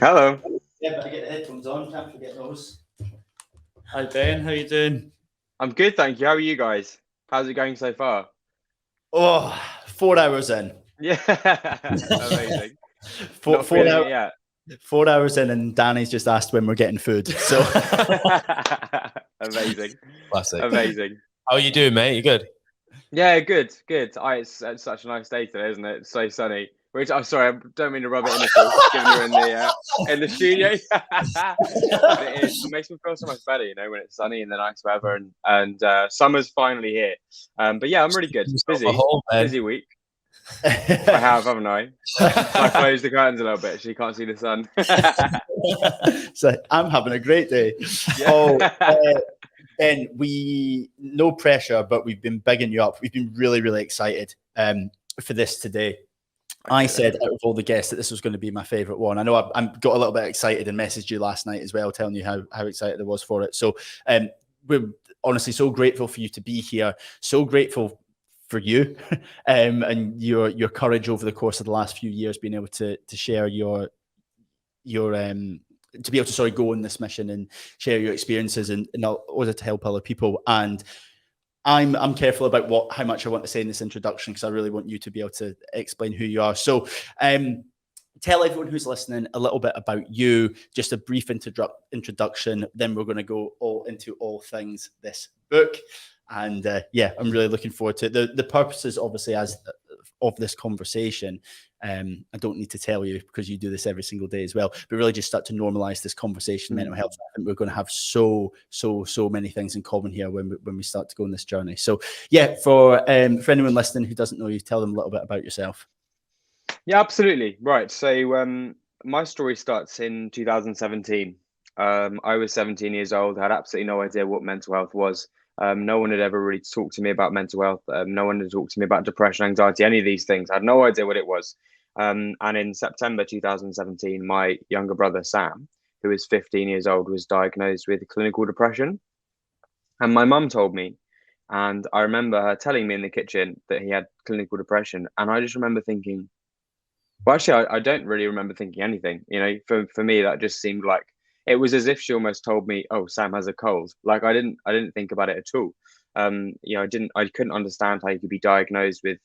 Hello. Yeah, better get the headphones on. Can't forget those. Hi Ben, how you doing? I'm good, thank you. How are you guys? How's it going so far? Oh, 4 hours in. Yeah, amazing. Four, Not four, feeling hour, it yet. 4 hours in, and Danny's just asked when we're getting food. So Amazing, Classic. amazing. How are you doing, mate? You good? Yeah, good, good. It's such a nice day today, isn't it? It's so sunny. Which I'm sorry, I don't mean to rub it in at all, given you're in the studio. But it is. It makes me feel so much better, you know, when it's sunny and the nice weather, and summer's finally here. But yeah, I'm really good. Busy week. I have, haven't I? So I closed the curtains a little bit so you can't see the sun. So I'm having a great day. Yeah. And no pressure, but we've been bigging you up. We've been really, really excited for this today. I said out of all the guests that this was going to be my favorite one. I know I got a little bit excited and messaged you last night as well, telling you how excited I was for it. So we're honestly so grateful for you to be here. So grateful for you and your courage over the course of the last few years, being able to share your to be able to go on this mission and share your experiences in order to help other people. And I'm careful about how much I want to say in this introduction, because I really want you to be able to explain who you are. So tell everyone who's listening a little bit about you, just a brief introduction. Then we're going to go into all things this book. And yeah, I'm really looking forward to it. The purposes, obviously, of this conversation, I don't need to tell you because you do this every single day as well, but really just start to normalize this conversation, mental health. I think we're going to have so many things in common here when we start to go on this journey. So yeah, for anyone listening who doesn't know you, tell them a little bit about yourself. Yeah, absolutely. Right. So my story starts in 2017. I was 17 years old, had absolutely no idea what mental health was. No one had ever really talked to me about mental health. No one had talked to me about depression, anxiety, any of these things. I had no idea what it was. And in September 2017, my younger brother, Sam, who is 15 years old, was diagnosed with clinical depression. And my mum told me, and I remember her telling me in the kitchen that he had clinical depression. And I just remember thinking, well, actually, I don't really remember thinking anything. You know, for me, that just seemed like it was as if she almost told me, "Oh, Sam has a cold." Like I didn't think about it at all. You know, I couldn't understand how you could be diagnosed with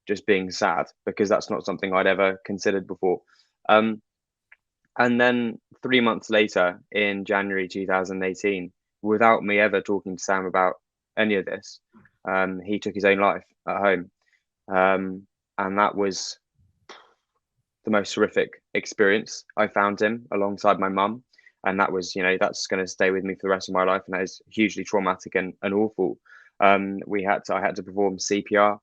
just being sad, because that's not something I'd ever considered before. And then 3 months later, in January 2018, without me ever talking to Sam about any of this, he took his own life at home, and that was the most horrific experience. I found him alongside my mum, and that was, you know, that's going to stay with me for the rest of my life, and that is hugely traumatic and awful. I had to perform CPR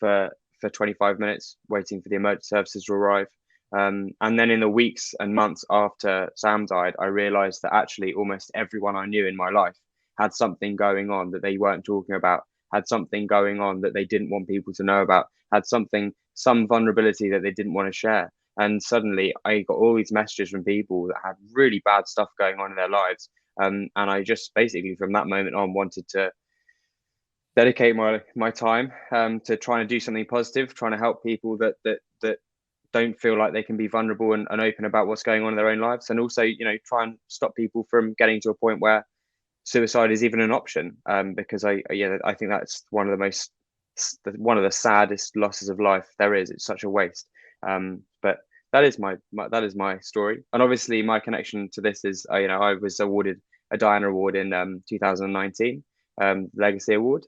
for 25 minutes, waiting for the emergency services to arrive. And then in the weeks and months after Sam died, I realized that actually almost everyone I knew in my life had something going on that they weren't talking about, had something going on that they didn't want people to know about, had some vulnerability that they didn't want to share. And suddenly I got all these messages from people that had really bad stuff going on in their lives. And I just basically from that moment on wanted to dedicate my time to trying to do something positive, trying to help people that don't feel like they can be vulnerable and open about what's going on in their own lives. And also, you know, try and stop people from getting to a point where suicide is even an option. Because I think that's one of the saddest losses of life there is. It's such a waste. But that is my story. And obviously my connection to this is, I was awarded a Diana Award in 2019, Legacy Award.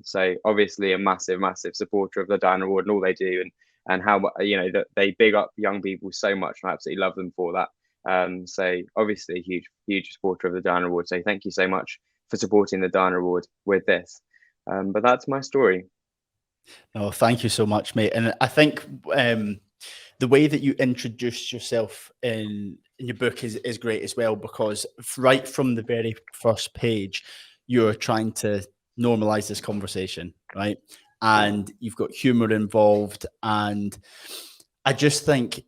So obviously a massive supporter of the Diana Award and all they do, and how, that they big up young people so much, and I absolutely love them for that. So obviously a huge supporter of the Diana Award. So thank you so much for supporting the Diana Award with this. But that's my story. No, thank you so much, mate. And I think the way that you introduced yourself in your book is great as well, because right from the very first page, you're trying to normalize this conversation, right? And you've got humor involved. And I just think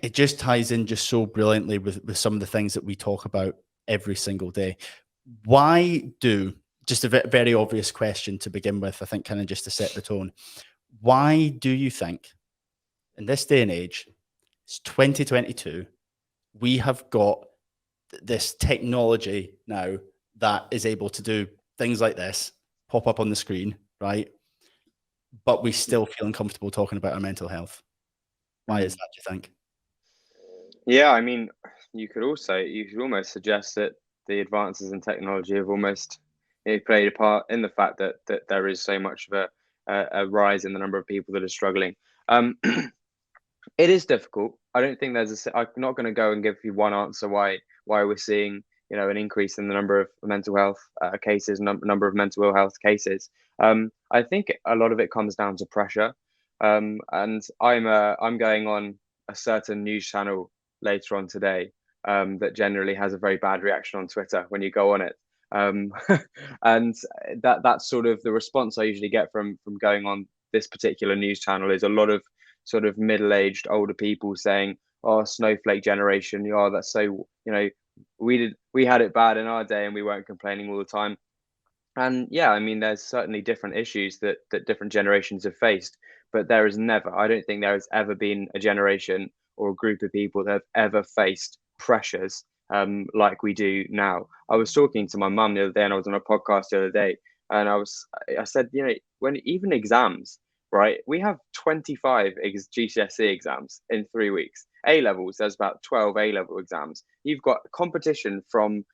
it just ties in just so brilliantly with some of the things that we talk about every single day. Just a very obvious question to begin with, I think, kind of just to set the tone. Why do you think, in this day and age, It's 2022. We have got this technology now that is able to do things like this, pop up on the screen, right? But we still feel uncomfortable talking about our mental health. Why is that, do you think? Yeah, I mean, you could almost suggest that the advances in technology have almost played a part in the fact that there is so much of a rise in the number of people that are struggling. Um, it is difficult. I don't think I'm not going to go and give you one answer why we're seeing an increase in the number of mental health cases, number of mental ill health cases. I think a lot of it comes down to pressure. And I'm going on a certain news channel later on today that generally has a very bad reaction on Twitter when you go on it. Um, and that's sort of the response I usually get from going on this particular news channel is a lot of sort of middle-aged older people saying, "Oh, snowflake generation, oh, that's so we had it bad in our day and we weren't complaining all the time." And yeah, I mean, there's certainly different issues that different generations have faced, but I don't think there has ever been a generation or a group of people that have ever faced pressures like we do now. I was talking to my mum the other day, and I was on a podcast the other day, and I said, when even exams, right? We have 25 GCSE exams in 3 weeks. A levels, there's about 12 A level exams. You've got competition from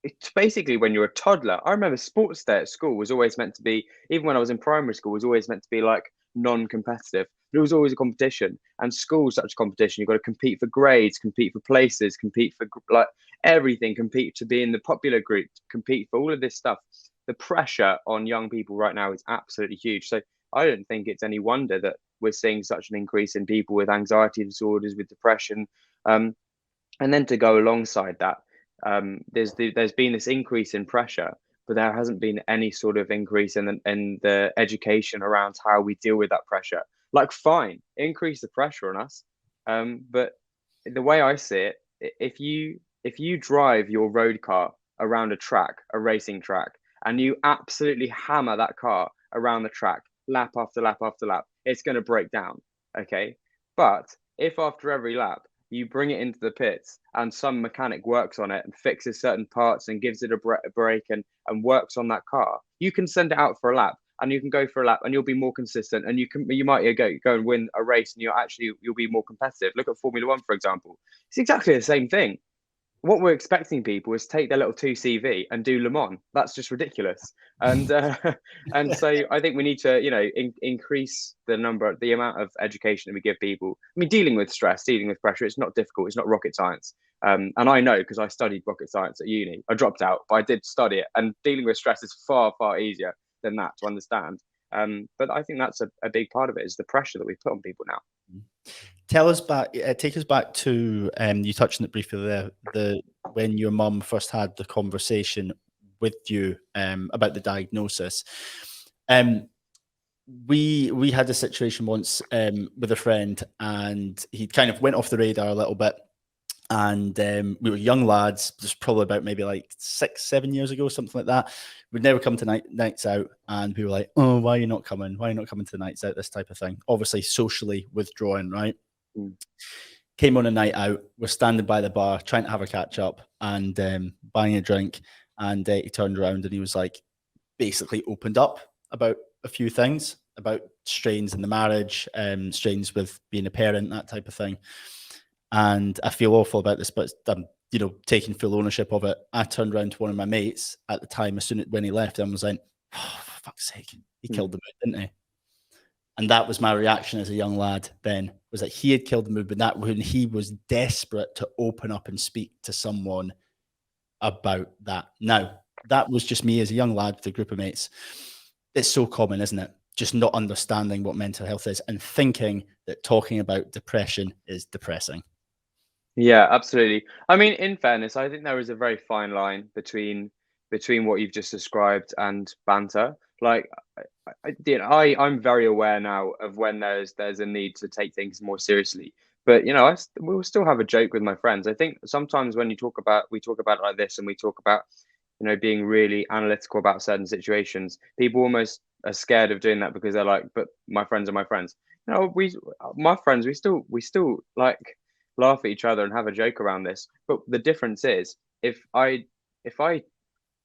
it's basically when you're a toddler. I remember sports day at school was always meant to be, even when I was in primary school, was always meant to be like non-competitive. There was always a competition, and school's such a competition. You've got to compete for grades, compete for places, compete for like everything, compete to be in the popular group, compete for all of this stuff. The pressure on young people right now is absolutely huge. So I don't think it's any wonder that we're seeing such an increase in people with anxiety disorders, with depression, um, and then to go alongside that, there's been this increase in pressure, but there hasn't been any sort of increase in the education around how we deal with that pressure. Like, fine, increase the pressure on us, but the way I see it, if you drive your road car around a racing track, and you absolutely hammer that car around the track, lap after lap after lap, it's going to break down. Okay, but if after every lap you bring it into the pits and some mechanic works on it and fixes certain parts and gives it a break and works on that car, you can send it out for a lap and you can go for a lap and you'll be more consistent and you might go and win a race and you'll be more competitive. Look at Formula One, for example. It's exactly the same thing. What we're expecting people is take their little 2CV and do Le Mans. That's just ridiculous. And so I think we need to increase the amount of education that we give people. I mean, dealing with stress, dealing with pressure, it's not difficult. It's not rocket science. And I know because I studied rocket science at uni. I dropped out, but I did study it. And dealing with stress is far, far easier than that to understand. But I think that's a big part of it is the pressure that we put on people now. Take us back to you touched on it briefly there, the when your mum first had the conversation with you about the diagnosis. We had a situation once with a friend, and he kind of went off the radar a little bit. And we were young lads, just probably about maybe like 6-7 years ago, something like that. We'd never come to nights out, and we were like, "Oh, why are you not coming? Why are you not coming to the nights out?" This type of thing. Obviously, socially withdrawing, right? Came on a night out. We're standing by the bar, trying to have a catch up and buying a drink. And he turned around and he was like, basically opened up about a few things, about strains in the marriage, strains with being a parent, that type of thing. And I feel awful about this, but I'm, taking full ownership of it. I turned around to one of my mates at the time, when he left, and was like, "Oh, for fuck's sake, he killed the mood, didn't he?" And that was my reaction as a young lad then, was that he had killed the mood, but that when he was desperate to open up and speak to someone about that. Now, that was just me as a young lad with a group of mates. It's so common, isn't it? Just not understanding what mental health is and thinking that talking about depression is depressing. Yeah, absolutely. I mean, in fairness, I think there is a very fine line between what you've just described and banter. Like, I'm very aware now of when there's a need to take things more seriously. But we'll still have a joke with my friends. I think sometimes when we talk about it like this, and we talk about being really analytical about certain situations, people almost are scared of doing that because they're like, "But my friends are my friends." My friends, we still like laugh at each other and have a joke around this. But the difference is, if I if I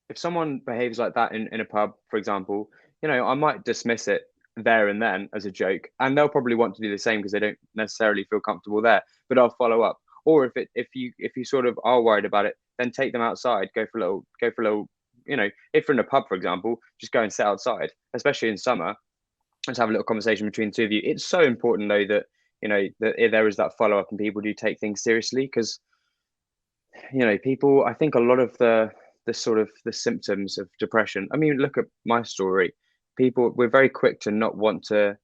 if someone behaves like that in a pub, for example, I might dismiss it there and then as a joke, and they'll probably want to do the same because they don't necessarily feel comfortable there. But I'll follow up. Or if you sort of are worried about it, then take them outside, go for a little. If you're in a pub, for example, just go and sit outside, especially in summer, and have a little conversation between the two of you. It's so important though that that there is that follow up and people do take things seriously, because people, I think a lot of the sort of the symptoms of depression. I mean, look at my story. People, we're very quick to not want to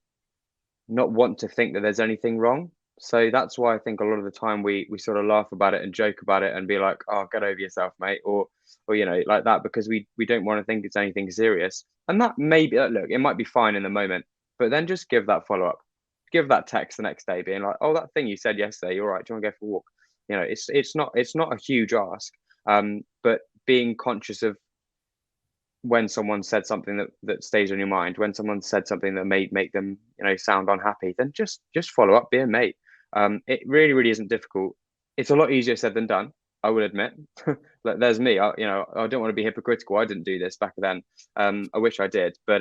think that there's anything wrong. So that's why I think a lot of the time we sort of laugh about it and joke about it and be like, "Oh, get over yourself, mate," or like that, because we don't want to think it's anything serious. And that maybe, look, it might be fine in the moment, but then just give that follow up, give that text the next day, being like, "Oh, that thing you said yesterday, you're right. Do you want to go for a walk?" It's not a huge ask, but being conscious of when someone said something that stays on your mind, when someone said something that may make them sound unhappy, then just follow up, be a mate. It really, really isn't difficult. It's a lot easier said than done, I will admit. Like, there's me. I don't want to be hypocritical. I didn't do this back then. I wish I did, but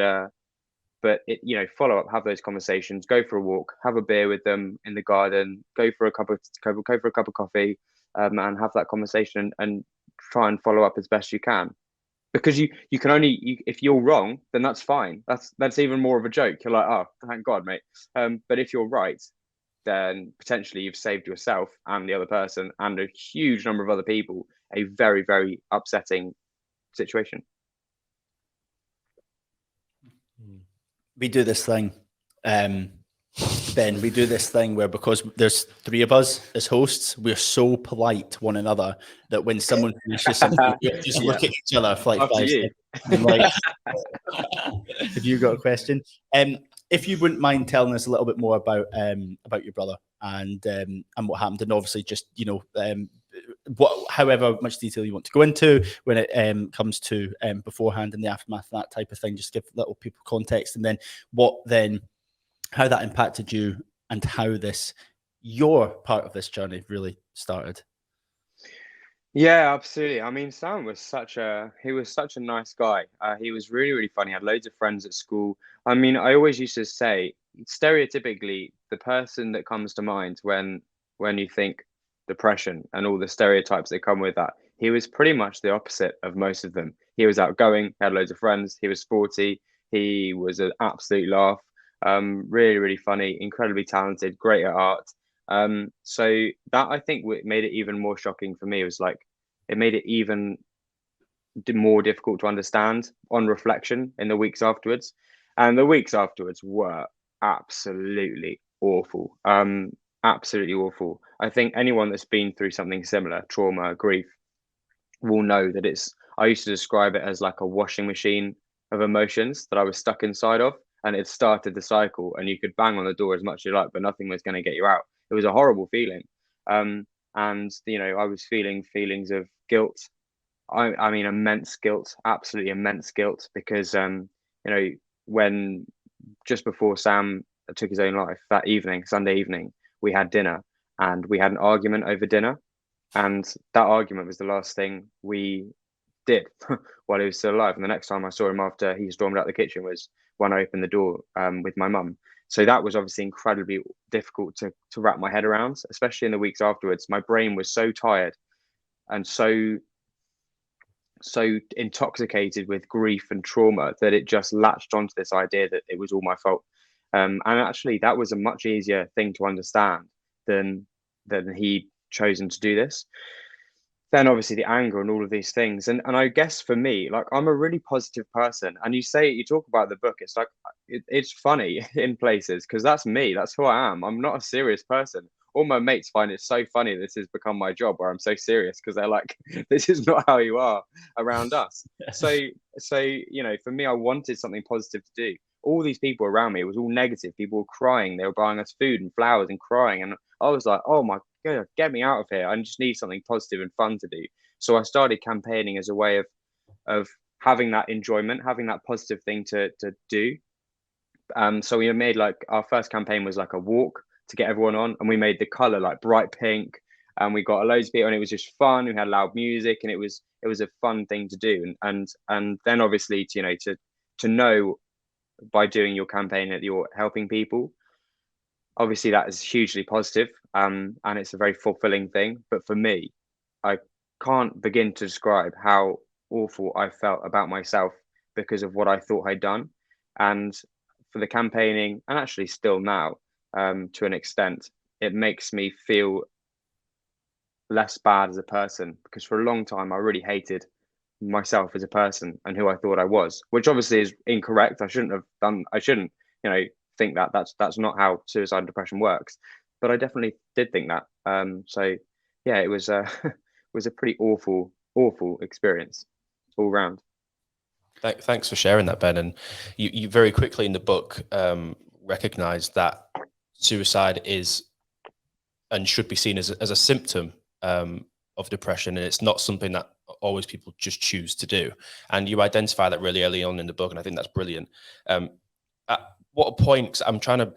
follow up, have those conversations, go for a walk, have a beer with them in the garden, go for a cup of coffee, and have that conversation, and try and follow up as best you can. Because you can only if you're wrong, then that's fine. That's even more of a joke. You're like, oh, thank God, mate. But if you're right, then potentially you've saved yourself and the other person and a huge number of other people a very, very upsetting situation. We do this thing, Ben, we do this thing where, because there's three of us as hosts, we're so polite to one another that when someone finishes something, we just look at each other for like After 5 you. seconds. Like, have you got a question? If you wouldn't mind telling us a little bit more about your brother and what happened, and obviously just however much detail you want to go into when it comes to beforehand and the aftermath, that type of thing. Just give little people context, and then how that impacted you and how your part of this journey really started. Yeah, absolutely. I mean, Sam was such a nice guy. He was really, really funny. Had loads of friends at school. I mean, I always used to say, stereotypically, the person that comes to mind when you think depression and all the stereotypes that come with that, he was pretty much the opposite of most of them. He was outgoing, had loads of friends. He was sporty. He was an absolute laugh. Really, really funny, incredibly talented, great at art. So that, I think, made it even more shocking for me. It was like, it made it even more difficult to understand on reflection in the weeks afterwards. And the weeks afterwards were absolutely awful. Absolutely awful. I think anyone that's been through something similar, trauma, grief, will know that I used to describe it as like a washing machine of emotions that I was stuck inside of, and it started the cycle, and you could bang on the door as much as you like, but nothing was going to get you out. It was a horrible feeling. And I was feeling feelings of guilt. I mean, immense guilt, absolutely immense guilt, because when just before Sam took his own life, that evening, Sunday evening, we had dinner, and we had an argument over dinner, and that argument was the last thing we did while he was still alive. And the next time I saw him after he stormed out the kitchen was when I opened the door with my mum. So that was obviously incredibly difficult to wrap my head around, especially in the weeks afterwards. My brain was so tired and so intoxicated with grief and trauma that it just latched onto this idea that it was all my fault. And actually, that was a much easier thing to understand than he chosen to do this. Then obviously the anger and all of these things, and I guess for me, like, I'm a really positive person, and you talk about the book, it's like it's funny in places, because that's me, that's who I am. I'm not a serious person. All my mates find it so funny this has become my job, where I'm so serious, because they're like, this is not how you are around us. So for me, I wanted something positive to do. All these people around me, it was all negative. People were crying, they were buying us food and flowers and crying, and I was like, oh my God, get me out of here. I just need something positive and fun to do. So I started campaigning as a way of having that enjoyment, having that positive thing to do. So we made, like, our first campaign was like a walk to get everyone on, and we made the color like bright pink, and we got loads of people, and it was just fun. We had loud music, and it was a fun thing to do, and then obviously to know by doing your campaign that you're helping people, obviously that is hugely positive, and it's a very fulfilling thing. But for me, I can't begin to describe how awful I felt about myself because of what I thought I'd done. And for the campaigning, and actually still now, to an extent, it makes me feel less bad as a person, because for a long time I really hated myself as a person and who I thought I was, which obviously is incorrect. I shouldn't, think that. That's not how suicide and depression works. But I definitely did think that. So yeah, it was was a pretty awful experience all round. Thanks for sharing that, Ben. And you very quickly in the book recognize that suicide is and should be seen as a symptom of depression, and it's not something that always people just choose to do. And you identify that really early on in the book, and I think that's brilliant. At what point, 'cause I'm trying to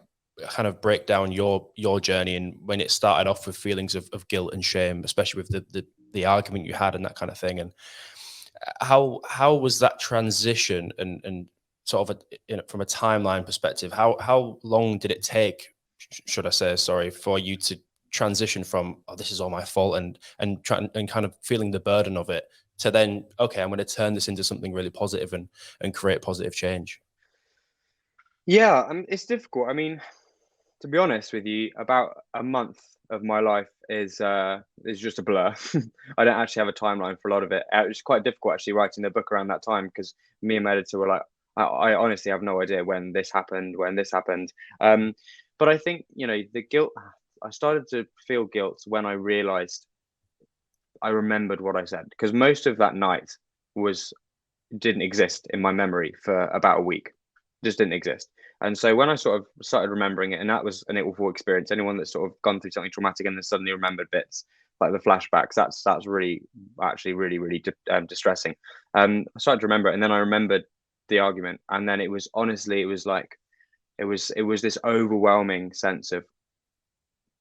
kind of break down your journey and when it started off with feelings of guilt and shame, especially with the argument you had and that kind of thing, and how was that transition and sort of from a timeline perspective, how long did it take, should I say, sorry, for you to transition from, oh, this is all my fault, and trying and kind of feeling the burden of it, to then, okay, I'm going to turn this into something really positive and create positive change? Yeah, it's difficult. I mean, to be honest with you, about a month of my life is just a blur. I don't actually have a timeline for a lot of it. It was quite difficult actually writing the book around that time, because me and my editor were like, I honestly have no idea when this happened, but I think the guilt. I started to feel guilt when I realized I remembered what I said, because most of that night was didn't exist in my memory for about a week, just didn't exist. And so when I sort of started remembering it, and that was an awful experience. Anyone that's sort of gone through something traumatic and then suddenly remembered bits like the flashbacks, that's really actually really distressing. I started to remember it, and then I remembered the argument, and then it was honestly, it was like it was this overwhelming sense of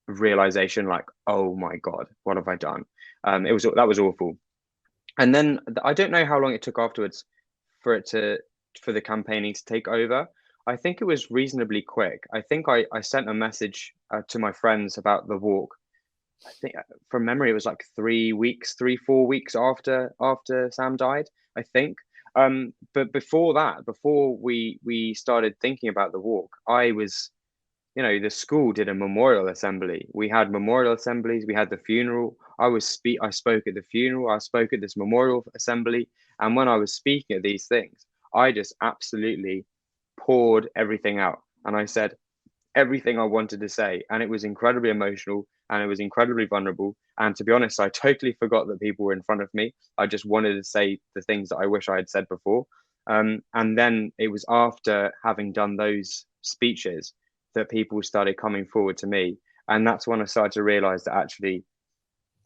realization, like, oh my god, what have I done? That was awful. And then I don't know how long it took afterwards for the campaigning to take over. I think it was reasonably quick. I think I sent a message to my friends about the walk. I think from memory it was like 3 weeks, 4 weeks after Sam died, I think. But before that, before we started thinking about the walk, I was, the school did a memorial assembly. We had memorial assemblies. We had the funeral. I spoke at the funeral. I spoke at this memorial assembly. And when I was speaking at these things, I just absolutely poured everything out. And I said everything I wanted to say. And it was incredibly emotional, and it was incredibly vulnerable. And to be honest, I totally forgot that people were in front of me. I just wanted to say the things that I wish I had said before. And then it was after having done those speeches that people started coming forward to me. And that's when I started to realize that actually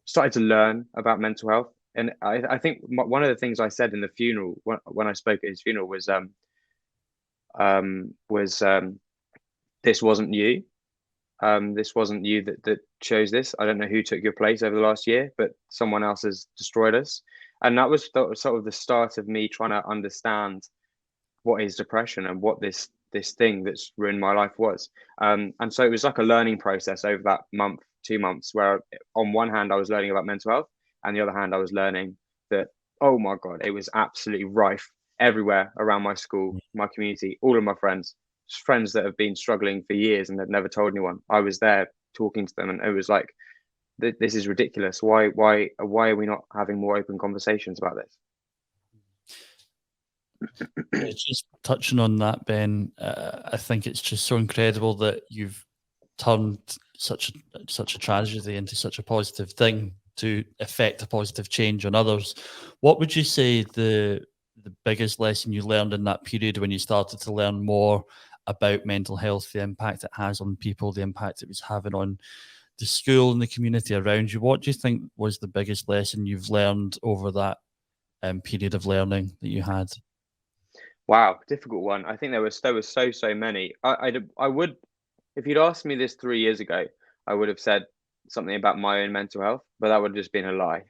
started to learn about mental health. And I think one of the things I said in the funeral, when I spoke at his funeral, was this wasn't you. This wasn't you that chose this. I don't know who took your place over the last year, but someone else has destroyed us. And that was sort of the start of me trying to understand what is depression and what this thing that's ruined my life was. And so it was like a learning process over that month, 2 months, where on one hand I was learning about mental health, and the other hand I was learning that, oh my god, it was absolutely rife everywhere around my school, my community, all of my friends that have been struggling for years and had never told anyone. I was there talking to them, and it was like, this is ridiculous. Why are we not having more open conversations about this? It's just touching on that, Ben. I think it's just so incredible that you've turned such a tragedy into such a positive thing to effect a positive change on others. What would you say the biggest lesson you learned in that period when you started to learn more about mental health, the impact it has on people, the impact it was having on the school and the community around you? What do you think was the biggest lesson you've learned over that period of learning that you had? Wow, difficult one. I think there was so many. I would if you'd asked me this 3 years ago, I would have said something about my own mental health, but that would have just been a lie.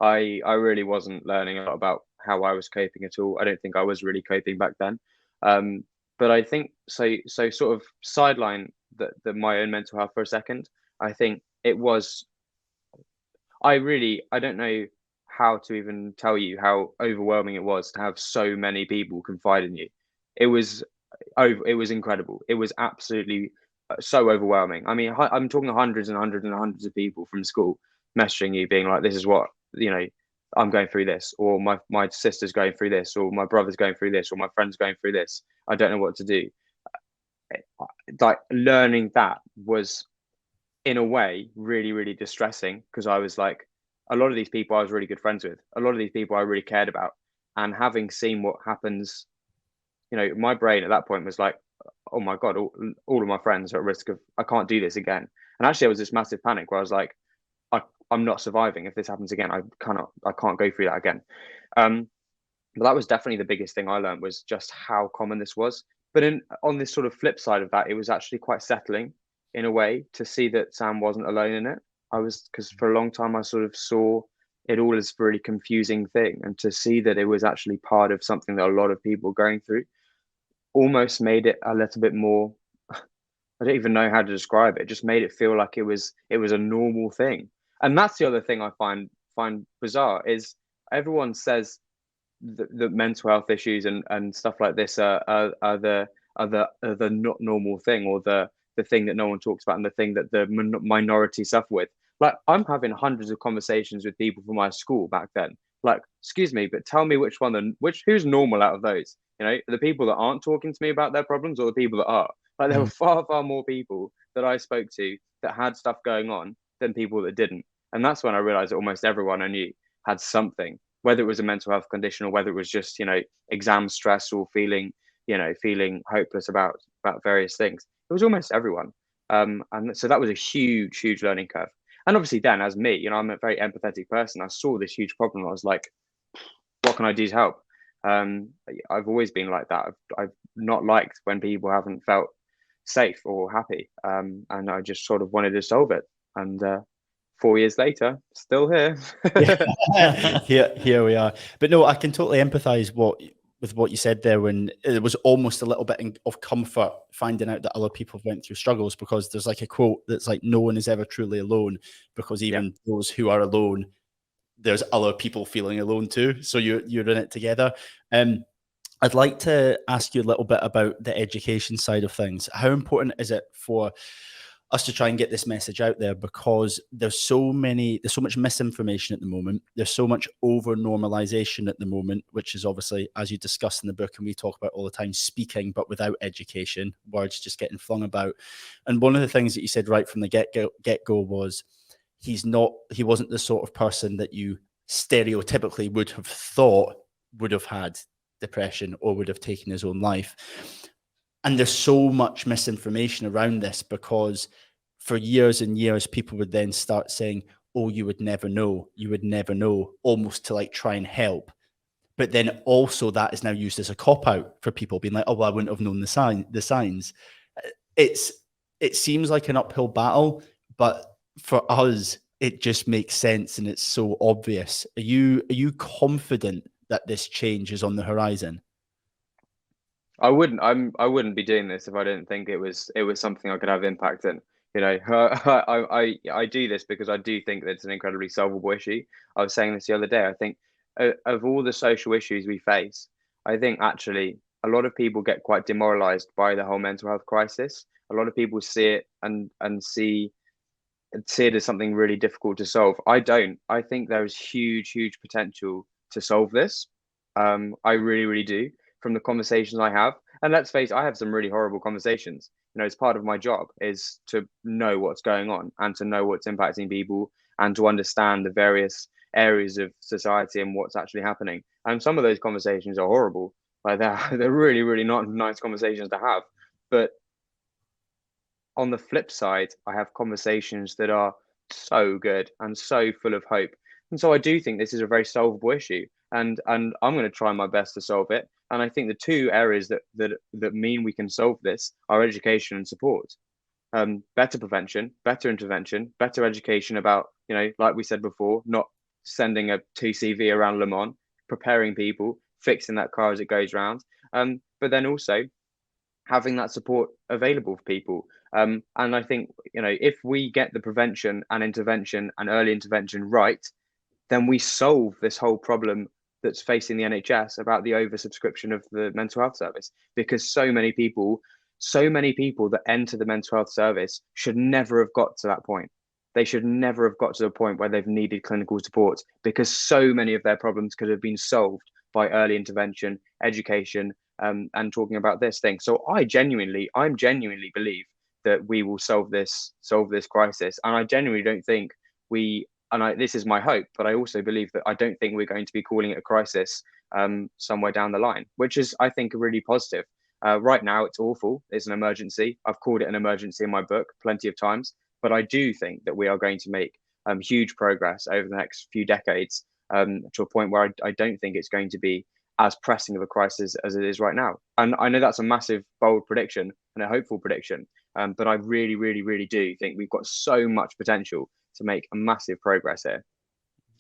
I really wasn't learning a lot about how I was coping at all. I don't think I was really coping back then. Um, but I think so sort of sideline the my own mental health for a second. I think it was I don't know how to even tell you how overwhelming it was to have so many people confide in you. It was it was incredible. It was absolutely so overwhelming. I mean, I'm talking hundreds and hundreds and hundreds of people from school messaging you, being like, "This is what I'm going through this," or my sister's going through this, or my brother's going through this, or my friend's going through this. I don't know what to do. Like learning that was in a way really really distressing, because I was like, a lot of these people I was really good friends with, a lot of these people I really cared about, and having seen what happens, my brain at that point was like, oh my god, all of my friends are at risk of, I can't do this again. And actually there was this massive panic where I was like, I'm not surviving. If this happens again, I can't go through that again. But that was definitely the biggest thing I learned, was just how common this was. But on this sort of flip side of that, it was actually quite settling in a way to see that Sam wasn't alone in it. Because for a long time I sort of saw it all as a really confusing thing, and to see that it was actually part of something that a lot of people were going through almost made it a little bit more, I don't even know how to describe it. It just made it feel like it was a normal thing. And that's the other thing I find bizarre, is everyone says the mental health issues and stuff like this are the not normal thing, or the thing that no one talks about, and the thing that the minority suffer with. Like, I'm having hundreds of conversations with people from my school back then. Like, excuse me, but tell me who's normal out of those? The people that aren't talking to me about their problems, or the people that are. Like, there were far, far more people that I spoke to that had stuff going on than people that didn't. And that's when I realized that almost everyone I knew had something, whether it was a mental health condition, or whether it was just, exam stress, or feeling hopeless about various things. It was almost everyone. And so that was a huge, huge learning curve. And obviously then, as me, I'm a very empathetic person. I saw this huge problem. I was like, what can I do to help? I've always been like that. I've not liked when people haven't felt safe or happy. And I just sort of wanted to solve it. And 4 years later, still here. Here we are. But no, I can totally empathize with what you said there, when it was almost a little bit of comfort finding out that other people went through struggles, because there's like a quote that's like, no one is ever truly alone, because even those who are alone, there's other people feeling alone too. So you're in it together. I'd like to ask you a little bit about the education side of things. How important is it for us to try and get this message out there? Because there's so much misinformation at the moment. There's so much over normalization at the moment, which is obviously, as you discuss in the book and we talk about all the time, speaking, but without education, words just getting flung about. And one of the things that you said right from the get-go was, he wasn't the sort of person that you stereotypically would have thought would have had depression or would have taken his own life. And there's so much misinformation around this, because for years and years, people would then start saying, oh, you would never know, almost to like try and help. But then also that is now used as a cop-out for people being like, oh, well, I wouldn't have known the signs. It seems like an uphill battle, but for us, it just makes sense and it's so obvious. Are you confident that this change is on the horizon? I wouldn't be doing this if I didn't think it was something I could have impact in. I do this because I do think that it's an incredibly solvable issue. I was saying this the other day. I think of all the social issues we face, I think actually a lot of people get quite demoralized by the whole mental health crisis. A lot of people see it and see it as something really difficult to solve. I don't. I think there is huge, huge potential to solve this. I really, really do, from the conversations I have. And let's face it, I have some really horrible conversations. It's part of my job is to know what's going on and to know what's impacting people and to understand the various areas of society and what's actually happening. And some of those conversations are horrible. Like they're really, really not nice conversations to have. But on the flip side, I have conversations that are so good and so full of hope. And so I do think this is a very solvable issue. And I'm going to try my best to solve it. And I think the two areas that mean we can solve this are education and support. better prevention, better intervention, better education about, like we said before, not sending a 2CV around Le Mans, preparing people, fixing that car as it goes round. But then also having that support available for people. And I think, if we get the prevention and intervention and early intervention right, then we solve this whole problem that's facing the NHS about the oversubscription of the mental health service. Because so many people that enter the mental health service should never have got to that point. They should never have got to the point where they've needed clinical support, because so many of their problems could have been solved by early intervention, education, and talking about this thing. So I'm genuinely believe that we will solve this crisis, and I genuinely don't think this is my hope, but I also believe that I don't think we're going to be calling it a crisis somewhere down the line, which is, I think, really positive. Right now, it's awful. It's an emergency. I've called it an emergency in my book plenty of times, but I do think that we are going to make huge progress over the next few decades, to a point where I don't think it's going to be as pressing of a crisis as it is right now. And I know that's a massive, bold prediction and a hopeful prediction, but I really, really, really do think we've got so much potential to make a massive progress here.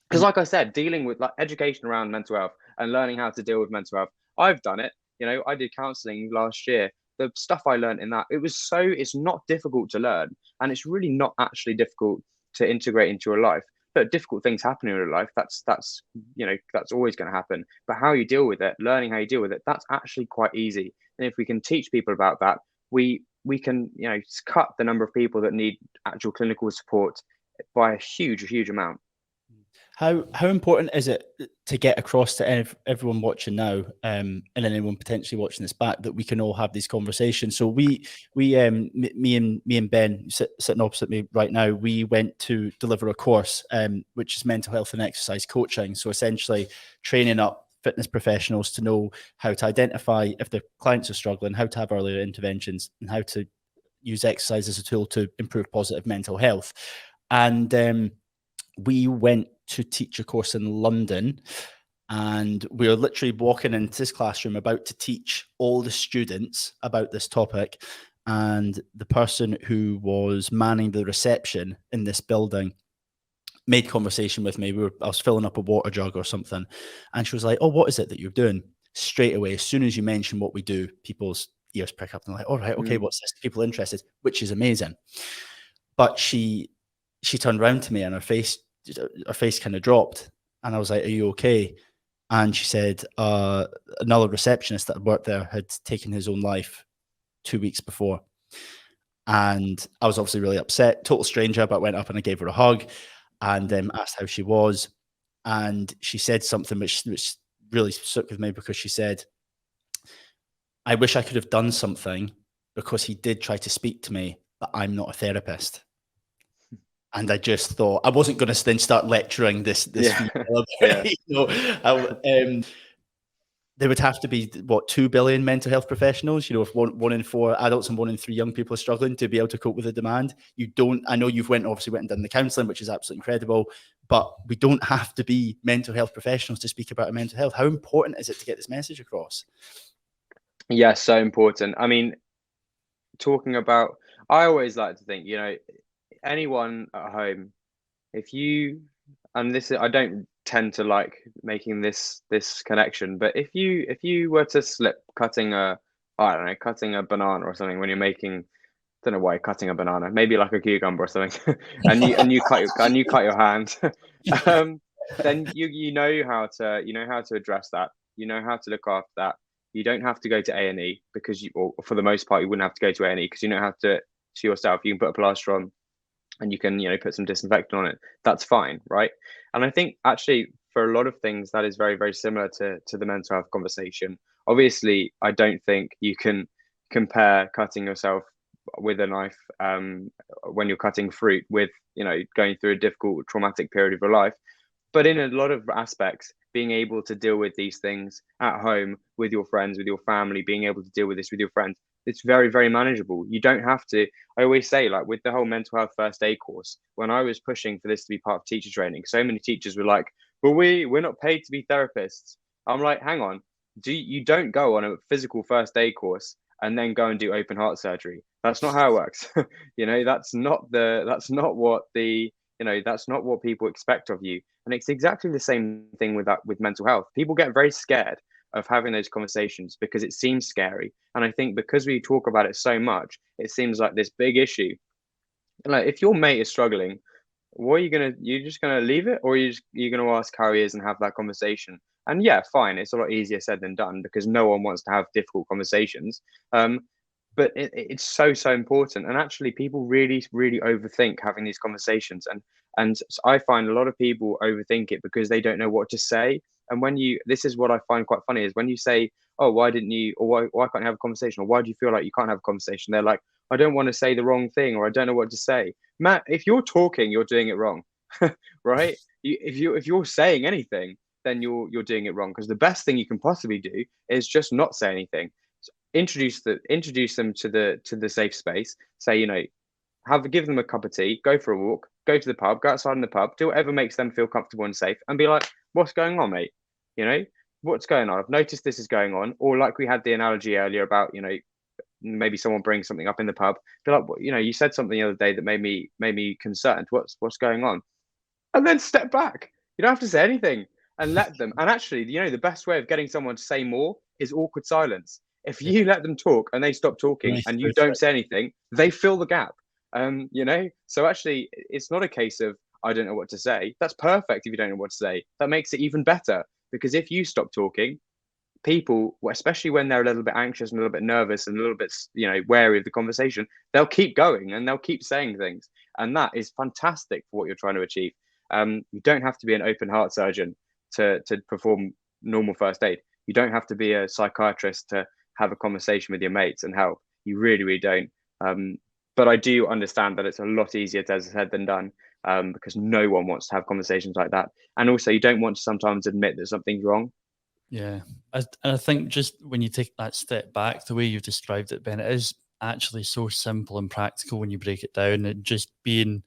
Because like I said, dealing with education around mental health and learning how to deal with mental health, I've done it. I did counselling last year. The stuff I learned in that, it's not difficult to learn, and it's really not actually difficult to integrate into your life. But difficult things happen in your life. That's always going to happen. But how you deal with it, learning how you deal with it, that's actually quite easy. And if we can teach people about that, we can cut the number of people that need actual clinical support by a huge amount. How important is it to get across to everyone watching now, and anyone potentially watching this back, that we can all have these conversations? So me and Ben sitting opposite me right now, we went to deliver a course, which is mental health and exercise coaching. So essentially training up fitness professionals to know how to identify if their clients are struggling, how to have earlier interventions, and how to use exercise as a tool to improve positive mental health. And we went to teach a course in London, and we were literally walking into this classroom about to teach all the students about this topic. And the person who was manning the reception in this building made conversation with me. I was filling up a water jug or something, and she was like, "Oh, what is it that you're doing?" Straight away, as soon as you mention what we do, people's ears prick up and they're like, "All right, okay, what's this?" People are interested, which is amazing. But she turned around to me, and her face kind of dropped, and I was like, "Are you okay?" And she said another receptionist that worked there had taken his own life 2 weeks before. And I was obviously really upset, total stranger, but I went up and I gave her a hug and asked how she was. And she said something which really stuck with me, because she said, "I wish I could have done something, because he did try to speak to me, but I'm not a therapist." And I just thought, I wasn't going to then start lecturing this female. There would have to be, 2 billion mental health professionals, if one in 4 adults and 1 in 3 young people are struggling, to be able to cope with the demand. I know you've went and done the counselling, which is absolutely incredible, but we don't have to be mental health professionals to speak about our mental health. How important is it to get this message across? Yeah, so important. I mean, I always like to think, anyone at home, I don't tend to like making this connection, but if you were to slip cutting a banana or something when you're making, don't know why you're cutting a banana, maybe like a cucumber or something, and you cut your hand, then you know how to address that, you know how to look after that. You don't have to go to A&E, because or for the most part, you wouldn't have to go to A&E, because you know how to yourself. You can put a plaster on, and you can put some disinfectant on it. That's fine, right? And I think actually for a lot of things that is very, very similar to the mental health conversation. Obviously, I don't think you can compare cutting yourself with a knife when you're cutting fruit with going through a difficult traumatic period of your life. But in a lot of aspects, being able to deal with these things at home with your friends, with your family, being able to deal with this with your friends, it's very, very manageable. You don't have to. I always say, like with the whole mental health first aid course, when I was pushing for this to be part of teacher training, so many teachers were like, "Well, we're not paid to be therapists." I'm like, hang on, you don't go on a physical first aid course and then go and do open heart surgery. That's not how it works. That's not what that's not what people expect of you. And it's exactly the same thing with mental health. People get very scared of having those conversations because it seems scary. And I think because we talk about it so much, it seems like this big issue. Like if your mate is struggling, what are you gonna? You're just gonna leave it, or you're gonna ask how he is and have that conversation? And yeah, fine, it's a lot easier said than done because no one wants to have difficult conversations. But it's so important, and actually, people really overthink having these conversations, and I find a lot of people overthink it because they don't know what to say. And this is what I find quite funny is when you say, "Oh, why didn't you?" or "Why can't you have a conversation?" or "Why do you feel like you can't have a conversation?" They're like, "I don't want to say the wrong thing," or "I don't know what to say." Matt, if you're talking, you're doing it wrong, right? If you're saying anything, then you're doing it wrong because the best thing you can possibly do is just not say anything. So introduce them to the safe space. Say, give them a cup of tea, go for a walk, go to the pub, go outside in the pub, do whatever makes them feel comfortable and safe, and be like, "What's going on, mate? What's going on? I've noticed this is going on." Or like we had the analogy earlier about, maybe someone brings something up in the pub. Be like, you said something the other day that made me concerned. What's going on? And then step back. You don't have to say anything and let them. And actually, the best way of getting someone to say more is awkward silence. If you let them talk and they stop talking and you don't say anything, they fill the gap. So actually, it's not a case of I don't know what to say. That's perfect if you don't know what to say. That makes it even better because if you stop talking, people, especially when they're a little bit anxious and a little bit nervous and a little bit, wary of the conversation, they'll keep going and they'll keep saying things. And that is fantastic for what you're trying to achieve. You don't have to be an open heart surgeon to perform normal first aid. You don't have to be a psychiatrist to have a conversation with your mates and help. You really don't. But I do understand that it's a lot easier said than done because no one wants to have conversations like that. And also, you don't want to sometimes admit that something's wrong. Yeah. And I think just when you take that step back, the way you've described it, Ben, it is actually so simple and practical when you break it down and just being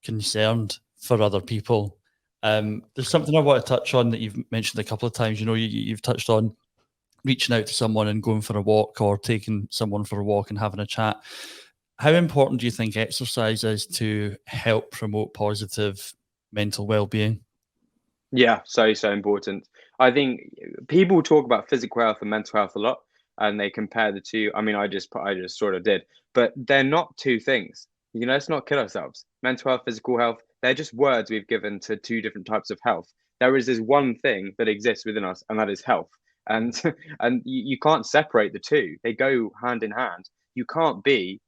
concerned for other people. There's something I want to touch on that you've mentioned a couple of times. You've touched on reaching out to someone and going for a walk or taking someone for a walk and having a chat. How important do you think exercise is to help promote positive mental well-being? Yeah, so important. I think people talk about physical health and mental health a lot, and they compare the two. I mean, I just sort of did, but they're not two things. Let's not kill ourselves. Mental health, physical health, they're just words we've given to two different types of health. There is this one thing that exists within us, and that is health. And and you can't separate the two. They go hand in hand. You can't be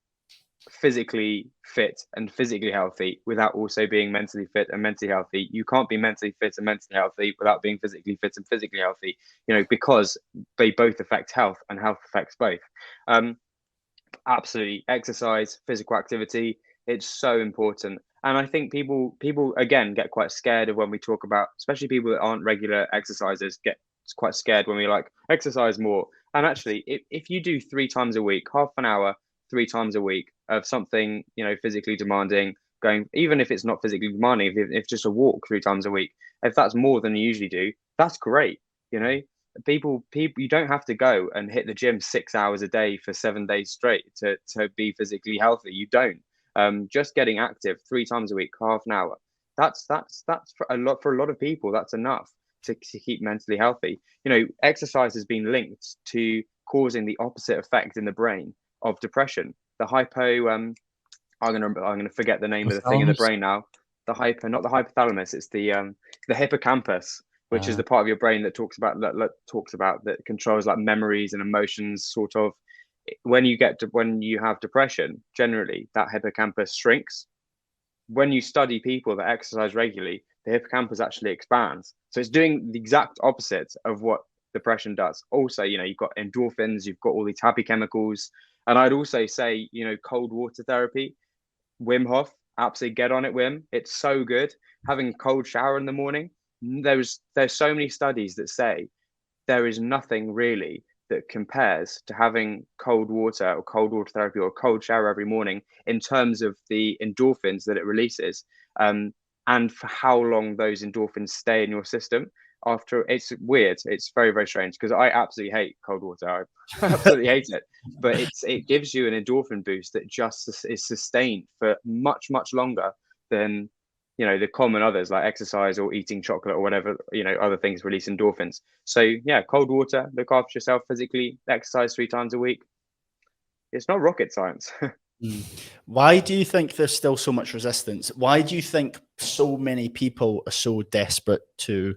physically fit and physically healthy without also being mentally fit and mentally healthy. You can't be mentally fit and mentally healthy without being physically fit and physically healthy, because they both affect health and health affects both. Absolutely. Exercise, physical activity, it's so important. And I think people again get quite scared of when we talk about, especially people that aren't regular exercisers, get quite scared when we like exercise more. And actually, if you do 3 times a week, half an hour, 3 times a week of something, physically demanding, going, even if it's not physically demanding, if just a walk 3 times a week, if that's more than you usually do, that's great. People, you don't have to go and hit the gym 6 hours a day for 7 days straight to be physically healthy. You don't. Just getting active 3 times a week, half an hour. That's for a lot of people. That's enough to keep mentally healthy. Exercise has been linked to causing the opposite effect in the brain of depression. The hypo. I'm gonna forget the name of the thing in the brain now. The hyper, not the hypothalamus. It's the hippocampus, which is the part of your brain that talks about that controls like memories and emotions. Sort of when you have depression, generally that hippocampus shrinks. When you study people that exercise regularly, the hippocampus actually expands. So it's doing the exact opposite of what depression does. Also, you've got endorphins, you've got all these happy chemicals. And I'd also say, cold water therapy, Wim Hof, absolutely get on it, Wim. It's so good. Having a cold shower in the morning. There's so many studies that say there is nothing really that compares to having cold water or cold water therapy or a cold shower every morning in terms of the endorphins that it releases, and for how long those endorphins stay in your system. after, it's weird. It's very, very strange because I absolutely hate cold water. I absolutely hate it. But it gives you an endorphin boost that just is sustained for much, much longer than, you know, the common others like exercise or eating chocolate or whatever, you know, other things release endorphins. So yeah, cold water, look after yourself physically, exercise 3 times a week. It's not rocket science. Why do you think there's still so much resistance? Why do you think so many people are so desperate to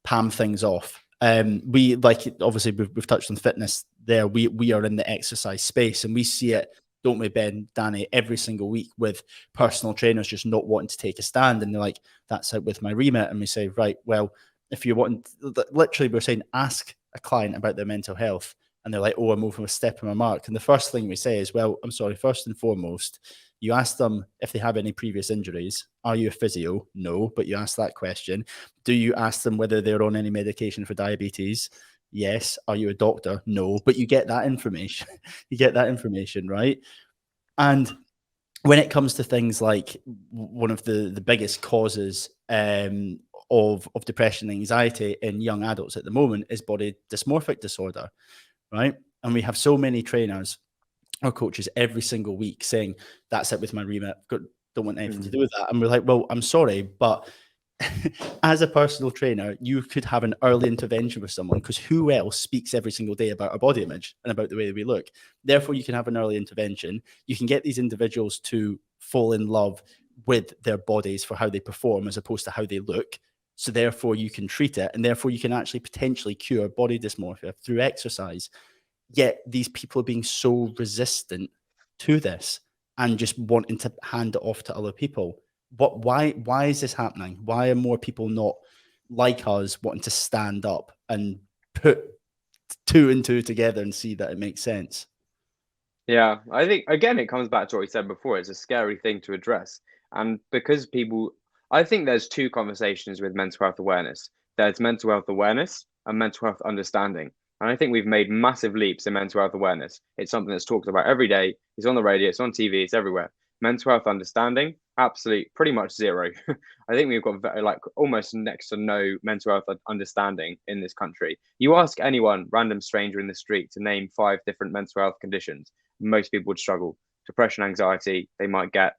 palm things off? We like, obviously we've touched on fitness there. We are in the exercise space and we see it, don't we, Ben, Danny, every single week with personal trainers just not wanting to take a stand. And they're like, that's out with my remit. And we say, right, well, if you want, literally we're saying, ask a client about their mental health. And they're like, oh, I'm over a step in my mark. And the first thing we say is, well, I'm sorry, first and foremost, you ask them if they have any previous injuries. Are you a physio? No, but you ask that question. Do you ask them whether they're on any medication for diabetes? Yes. Are you a doctor? No, but you get that information. You get that information, right? And when it comes to things like one of the biggest causes of depression and anxiety in young adults at the moment is body dysmorphic disorder. Right. And we have so many trainers or coaches every single week saying, that's it with my remit. Don't want anything to do with that. And we're like, well, I'm sorry, but as a personal trainer, you could have an early intervention with someone because who else speaks every single day about our body image and about the way that we look? Therefore, you can have an early intervention. You can get these individuals to fall in love with their bodies for how they perform as opposed to how they look. So therefore you can treat it, and therefore you can actually potentially cure body dysmorphia through exercise. Yet these people are being so resistant to this and just wanting to hand it off to other people. Why is this happening? Why are more people not like us wanting to stand up and put 2 and 2 together and see that it makes sense? Yeah, I think again it comes back to what we said before. It's a scary thing to address, and because people, I think there's 2 conversations with mental health awareness. There's mental health awareness and mental health understanding, and I think we've made massive leaps in mental health awareness. It's something that's talked about every day. It's on the radio. It's on TV. It's everywhere. Mental health understanding, absolutely, pretty much zero. I think we've got like almost next to no mental health understanding in this country. You ask anyone, random stranger in the street, to name 5 different mental health conditions, most people would struggle. Depression, anxiety, they might get,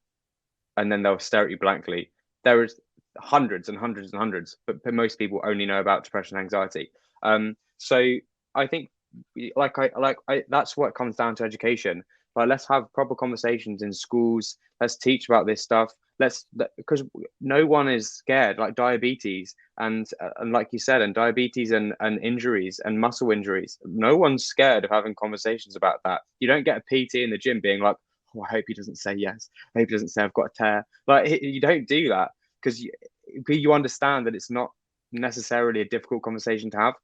and then they'll stare at you blankly. There is hundreds and hundreds and hundreds, but most people only know about depression, anxiety. So I think, that's what comes down to education. Like, let's have proper conversations in schools. Let's teach about this stuff. Because no one is scared. Like diabetes and like you said, and diabetes and injuries and muscle injuries. No one's scared of having conversations about that. You don't get a PT in the gym being like, oh, I hope he doesn't say yes. I hope he doesn't say I've got a tear. Like, you don't do that because you understand that it's not necessarily a difficult conversation to have.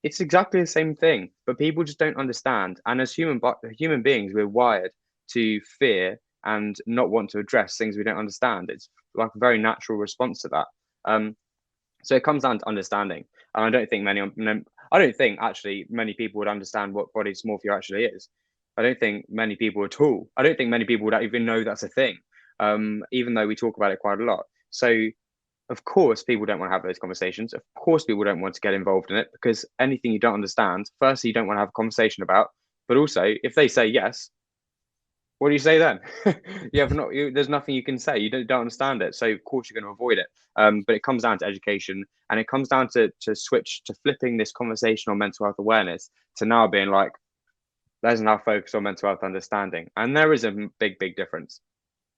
It's exactly the same thing, but people just don't understand. And as human beings, we're wired to fear and not want to address things we don't understand. It's like a very natural response to that. So it comes down to understanding. And I don't think actually many people would understand what body dysmorphia actually is. I don't think many people at all. I don't think many people would even know that's a thing, even though we talk about it quite a lot. So of course, people don't want to have those conversations. Of course, people don't want to get involved in it because anything you don't understand, firstly, you don't want to have a conversation about. But also, if they say yes, what do you say then? There's nothing you can say. You don't understand it, so of course you're going to avoid it. But it comes down to education, and it comes down to switch to flipping this conversation on mental health awareness to now being like, let's now focus on mental health understanding, and there is a big difference.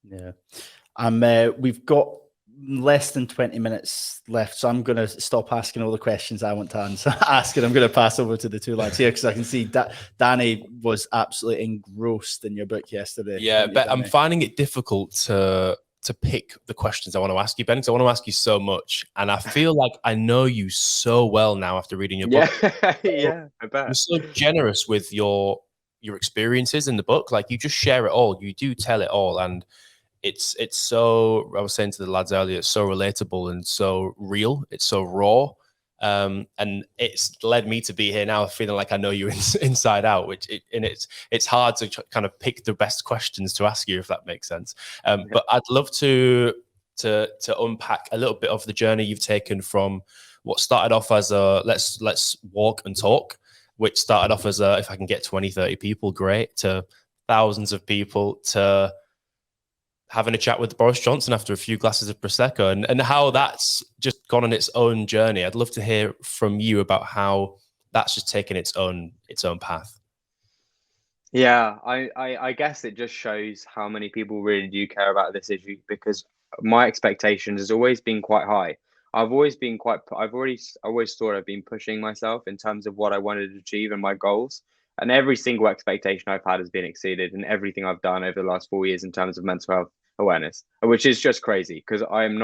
Yeah, we've got less than 20 minutes left, so I'm going to stop asking all the questions I want to ask, and I'm going to pass over to the 2 lads here because I can see that Danny was absolutely engrossed in your book yesterday. Yeah, but I'm finding it difficult to pick the questions I want to ask you, Ben, because I want to ask you so much, and I feel like I know you so well now after reading your book. Yeah, I bet. You're so generous with your experiences in the book. Like, you just share it all. You do tell it all, and it's so, I was saying to the lads earlier, it's so relatable and so real. It's so raw. And it's led me to be here now feeling like I know you inside out, it's hard to kind of pick the best questions to ask you, if that makes sense. But I'd love to unpack a little bit of the journey you've taken from what started off as a let's walk and talk, which started off as a, if I can get 20, 30 people, great, to thousands of people, to having a chat with Boris Johnson after a few glasses of Prosecco, and how that's just gone on its own journey. I'd love to hear from you about how that's just taken its own path. Yeah, I guess it just shows how many people really do care about this issue, because my expectations has always been quite high. I've always always thought I've been pushing myself in terms of what I wanted to achieve and my goals. And every single expectation I've had has been exceeded in everything I've done over the last 4 years in terms of mental health awareness, which is just crazy because I'm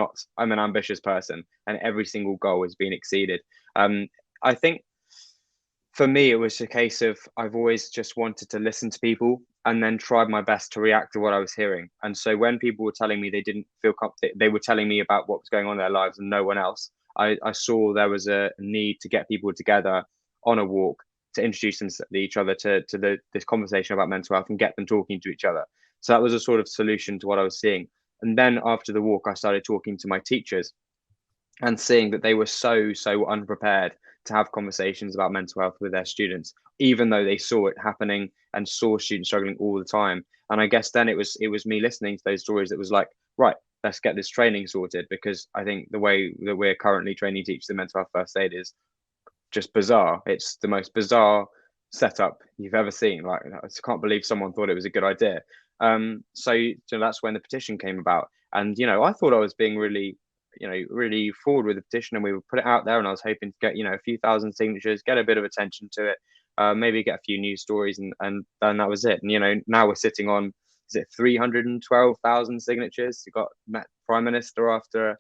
an ambitious person and every single goal has been exceeded. I think for me, it was a case of I've always just wanted to listen to people and then tried my best to react to what I was hearing. And so when people were telling me they didn't feel comfortable, they were telling me about what was going on in their lives and no one else, I saw there was a need to get people together on a walk to introduce them to each other to this conversation about mental health and get them talking to each other. So that was a sort of solution to what I was seeing. And then after the walk, I started talking to my teachers and seeing that they were so unprepared to have conversations about mental health with their students, even though they saw it happening and saw students struggling all the time. And I guess then it was me listening to those stories that was like, right, let's get this training sorted, because I think the way that we're currently training teachers in mental health first aid is just bizarre. It's the most bizarre setup you've ever seen. Like, I can't believe someone thought it was a good idea. So that's when the petition came about. And, I thought I was being really forward with the petition, and we would put it out there, and I was hoping to get, a few thousand signatures, get a bit of attention to it, maybe get a few news stories, and then that was it. And, now we're sitting on, is it 312,000 signatures? We got met Prime Minister after a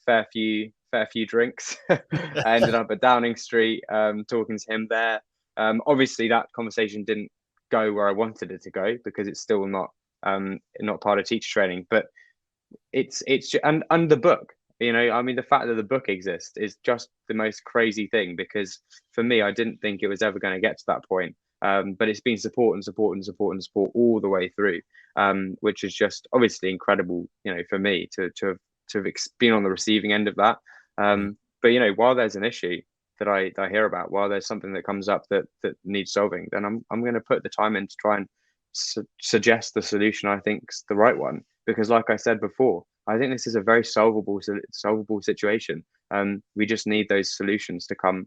fair few drinks. I ended up at Downing Street, talking to him there. Obviously that conversation didn't go where I wanted it to go, because it's still not part of teacher training, but it's and the book, the fact that the book exists is just the most crazy thing, because for me, I didn't think it was ever going to get to that point. But it's been support all the way through, which is just obviously incredible, for me to have been on the receiving end of that. But while there's an issue that I hear about, while there's something that comes up that needs solving, then I'm going to put the time in to try and suggest the solution I think's the right one. Because, like I said before, I think this is a very solvable situation. We just need those solutions to come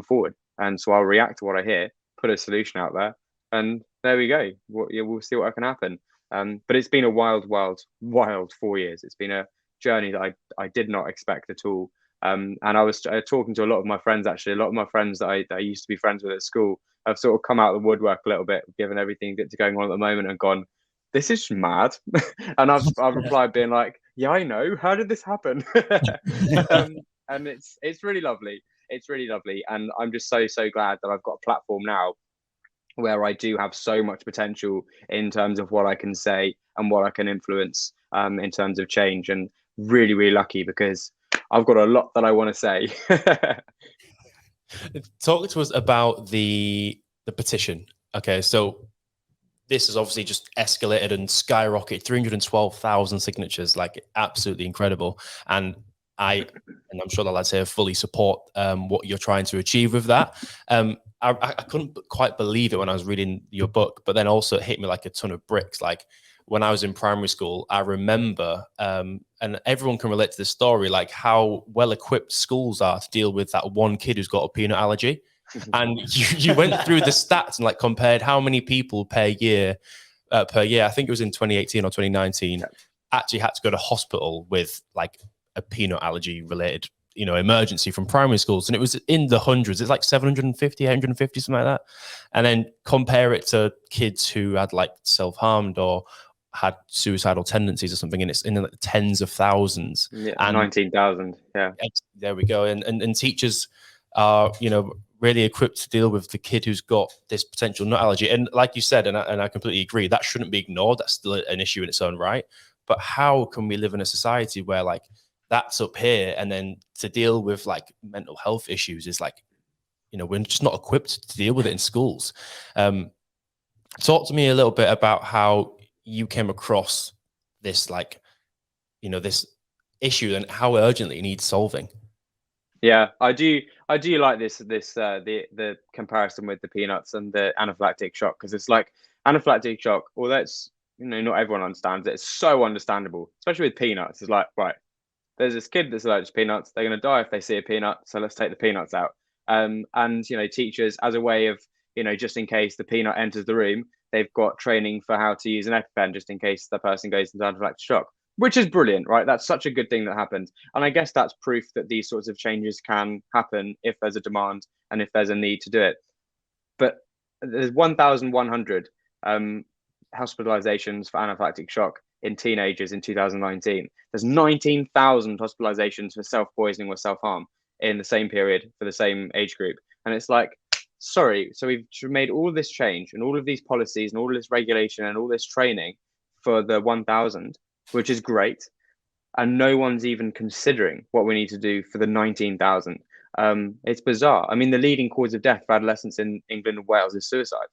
forward. And so I'll react to what I hear, put a solution out there, and there we go. We'll see what can happen. But it's been a wild 4 years. It's been a journey that I did not expect at all. And I was talking to a lot of my friends, actually. A lot of my friends that I used to be friends with at school have sort of come out of the woodwork a little bit, given everything that's going on at the moment, and gone, this is mad. And I've replied being like, yeah, I know. How did this happen? And it's really lovely. It's really lovely. And I'm just so glad that I've got a platform now where I do have so much potential in terms of what I can say and what I can influence, in terms of change. And really, really lucky, because I've got a lot that I want to say. Talk to us about the petition. Okay, so this has obviously just escalated and skyrocketed, 312,000 signatures, like absolutely incredible. And I'm sure the lads here fully support what you're trying to achieve with that. I couldn't quite believe it when I was reading your book, but then also it hit me like a ton of bricks. Like when I was in primary school, I remember, and everyone can relate to this story, like how well equipped schools are to deal with that one kid who's got a peanut allergy. And you went through the stats and like compared how many people per year, I think it was in 2018 or 2019, actually had to go to hospital with like a peanut allergy related, emergency from primary schools. And it was in the hundreds. It's like 750, 850, something like that. And then compare it to kids who had like self-harmed or had suicidal tendencies or something, and it's in the tens of thousands. Yeah, and 19,000. Yeah. There we go. And teachers are, really equipped to deal with the kid who's got this potential nut allergy. And like you said, and I completely agree, that shouldn't be ignored. That's still an issue in its own right. But how can we live in a society where like that's up here, and then to deal with like mental health issues is like, we're just not equipped to deal with it in schools. Talk to me a little bit about how you came across this, like, this issue and how urgently it needs solving. Yeah, I do like the comparison with the peanuts and the anaphylactic shock, because it's like anaphylactic shock, although it's, not everyone understands it, it's so understandable, especially with peanuts. It's like, right, there's this kid that's allergic to peanuts. They're going to die if they see a peanut, so let's take the peanuts out. And teachers, as a way of, just in case the peanut enters the room, they've got training for how to use an EpiPen just in case the person goes into anaphylactic shock, which is brilliant, right? That's such a good thing that happens, and I guess that's proof that these sorts of changes can happen if there's a demand and if there's a need to do it. But there's 1,100 hospitalizations for anaphylactic shock in teenagers in 2019. There's 19,000 hospitalizations for self-poisoning or self-harm in the same period for the same age group. And it's like, sorry, so we've made all of this change and all of these policies and all of this regulation and all this training for the 1,000, which is great. And no one's even considering what we need to do for the 19,000. It's bizarre. I mean, the leading cause of death for adolescents in England and Wales is suicide.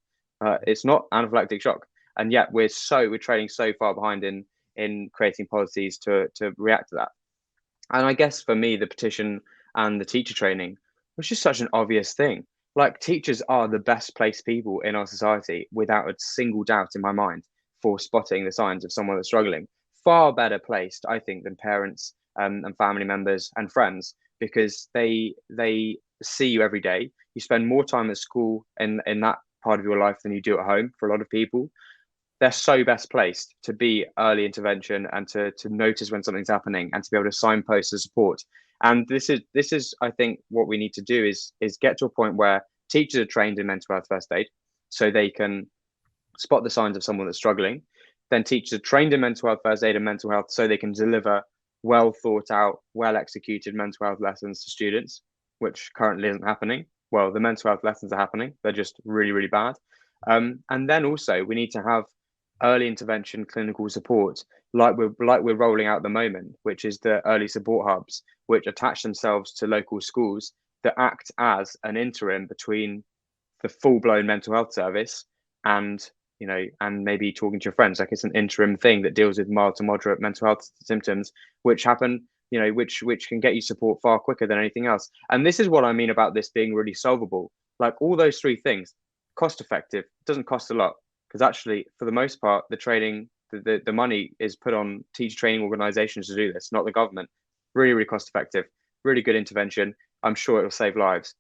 It's not anaphylactic shock, and yet we're trading so far behind in creating policies to react to that. And I guess for me, the petition and the teacher training was just such an obvious thing. Like, teachers are the best placed people in our society, without a single doubt in my mind, for spotting the signs of someone that's struggling. Far better placed, I think, than parents and family members and friends, because they see you every day. You spend more time at school in that part of your life than you do at home. For a lot of people, they're so best placed to be early intervention and to notice when something's happening and to be able to signpost the support. And this is I think what we need to do is get to a point where teachers are trained in mental health first aid, so they can spot the signs of someone that's struggling. Then teachers are trained in mental health first aid and mental health, so they can deliver well thought out, well executed mental health lessons to students, which currently isn't happening. Well, the mental health lessons are happening, they're just really, really bad. And then also we need to have early intervention clinical support, like we're rolling out at the moment, which is the early support hubs, which attach themselves to local schools, that act as an interim between the full-blown mental health service and maybe talking to your friends. Like, it's an interim thing that deals with mild to moderate mental health symptoms, which happen, which can get you support far quicker than anything else. And this is what I mean about this being really solvable. Like, all those three things, cost effective, doesn't cost a lot, because actually, for the most part, the training, the money is put on teacher training organizations to do this, not the government. Really, really cost effective, really good intervention. I'm sure it will save lives.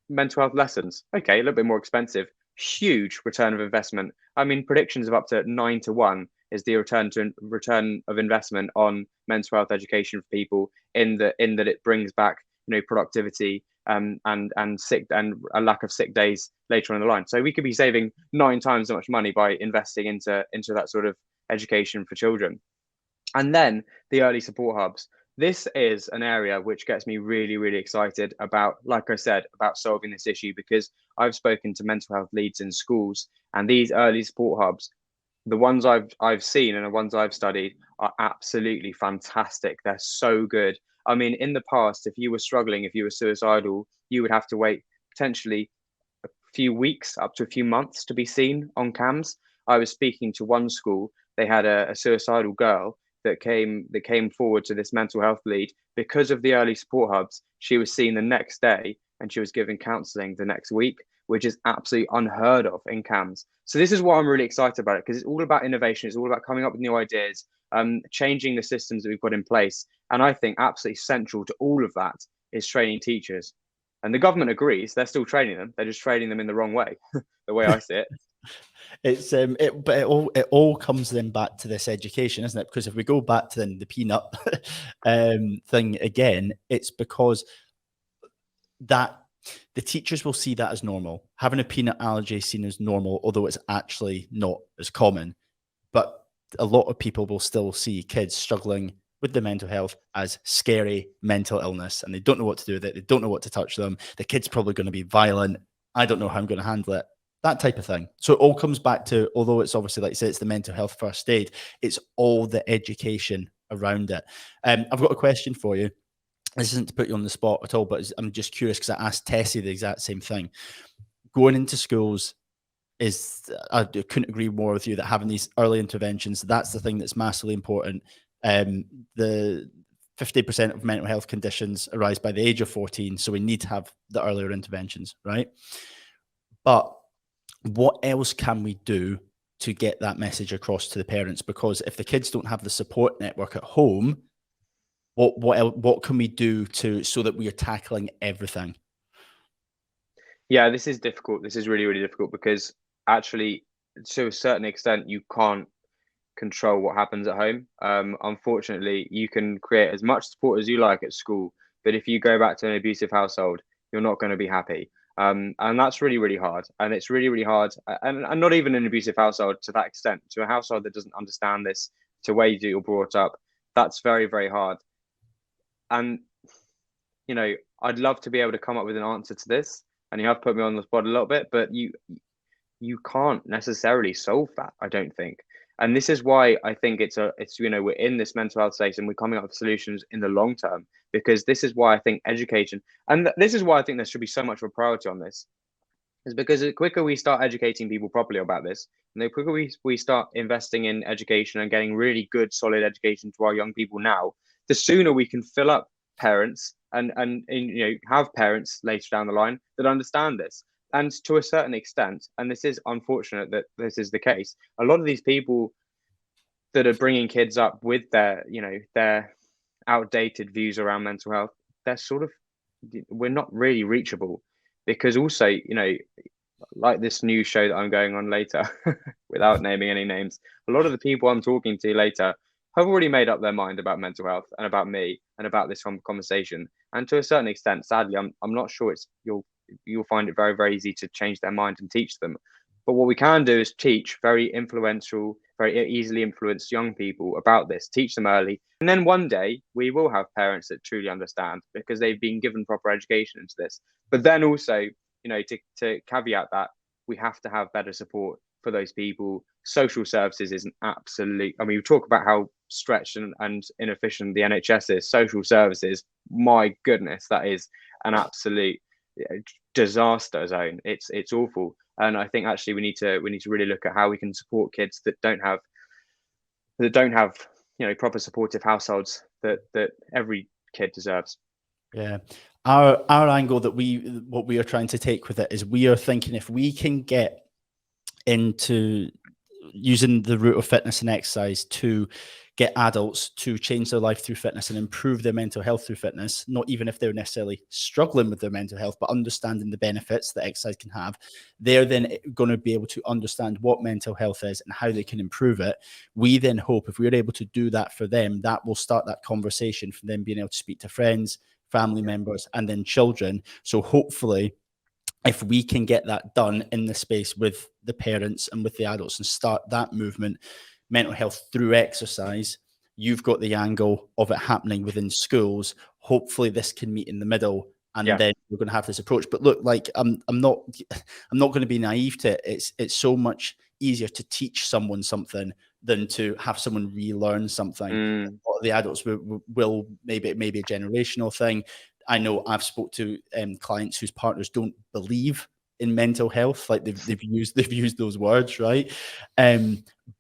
Mental health lessons, okay, a little bit more expensive, huge return of investment. I mean, predictions of up to 9-1 is the return of investment on mental health education for people, in that it brings back productivity and sick and a lack of sick days later on in the line. So we could be saving 9 times as much money by investing into that sort of education for children. And then the early support hubs. This is an area which gets me really, really excited about, like I said, about solving this issue, because I've spoken to mental health leads in schools, and these early support hubs, the ones I've seen and the ones I've studied, are absolutely fantastic. They're so good. I mean, in the past, if you were struggling, if you were suicidal, you would have to wait potentially a few weeks up to a few months to be seen on cams. I was speaking to one school. They had a suicidal girl that came forward to this mental health lead. Because of the early support hubs, she was seen the next day and she was given counselling the next week, which is absolutely unheard of in CAMS. So this is why I'm really excited about it, because it's all about innovation. It's all about coming up with new ideas, changing the systems that we've got in place. And I think absolutely central to all of that is training teachers. And the government agrees, they're still training them. They're just training them in the wrong way, the way I see it. It's but it all comes then back to this education, isn't it? Because if we go back to the peanut thing again, it's because that the teachers will see that as normal. Having a peanut allergy is seen as normal, although it's actually not as common. But a lot of people will still see kids struggling with the mental health as scary mental illness, and they don't know what to do with it. They don't know what to touch them. The kid's probably going to be violent. I don't know how I'm going to handle it. That type of thing. So it all comes back to, although it's obviously, like you say, it's the mental health first aid, it's all the education around it. I've got a question for you. This isn't to put you on the spot at all, but I'm just curious because I asked Tessie the exact same thing. Going into schools I couldn't agree more with you that having these early interventions, that's the thing that's massively important. The 50% of mental health conditions arise by the age of 14. So we need to have the earlier interventions, right? But what else can we do to get that message across to the parents? Because if the kids don't have the support network at home, what can we do so that we are tackling everything? Yeah, this is difficult. This is really, really difficult because actually, to a certain extent, you can't control what happens at home. Unfortunately, you can create as much support as you like at school, but if you go back to an abusive household, you're not going to be happy. And that's really, really hard. And it's really, really hard. And not even an abusive household to that extent, to a household that doesn't understand this, to where you're brought up, that's very, very hard. And, you know, I'd love to be able to come up with an answer to this. And you have put me on the spot a little bit, but you can't necessarily solve that, I don't think. And this is why I think it's we're in this mental health space and we're coming up with solutions in the long term, because this is why I think education, and this is why I think there should be so much of a priority on this, is because the quicker we start educating people properly about this, and the quicker we start investing in education and getting really good, solid education to our young people now, the sooner we can fill up parents and have parents later down the line that understand this. And to a certain extent, and this is unfortunate that this is the case, a lot of these people that are bringing kids up with their outdated views around mental health, we're not really reachable, because also, like this new show that I'm going on later, without naming any names, a lot of the people I'm talking to later have already made up their mind about mental health and about me and about this conversation. And to a certain extent, sadly, I'm not sure you'll find it very, very easy to change their mind and teach them. But what we can do is teach very influential, very easily influenced young people about this, teach them early. And then one day we will have parents that truly understand because they've been given proper education into this. But then also, to caveat that, we have to have better support for those people. Social services is an absolute, we talk about how stretched and inefficient the NHS is. Social services, my goodness, that is an absolute disaster zone. It's awful. And I think actually we need to really look at how we can support kids that don't have proper supportive households that every kid deserves. Yeah. Our angle that what we are trying to take with it is we are thinking if we can get into using the route of fitness and exercise to get adults to change their life through fitness and improve their mental health through fitness, not even if they're necessarily struggling with their mental health, but understanding the benefits that exercise can have, they're then going to be able to understand what mental health is and how they can improve it. We then hope if we're able to do that for them, that will start that conversation for them being able to speak to friends, family members, and then children. So hopefully, if we can get that done in the space with the parents and with the adults and start that movement, mental health through exercise, you've got the angle of it happening within schools. Hopefully this can meet in the middle, and then we're going to have this approach. But look, like I'm not going to be naive to it. It's so much easier to teach someone something than to have someone relearn something. A lot of the adults will maybe a generational thing. I know I've spoke to clients whose partners don't believe in mental health, like they've used those words, right?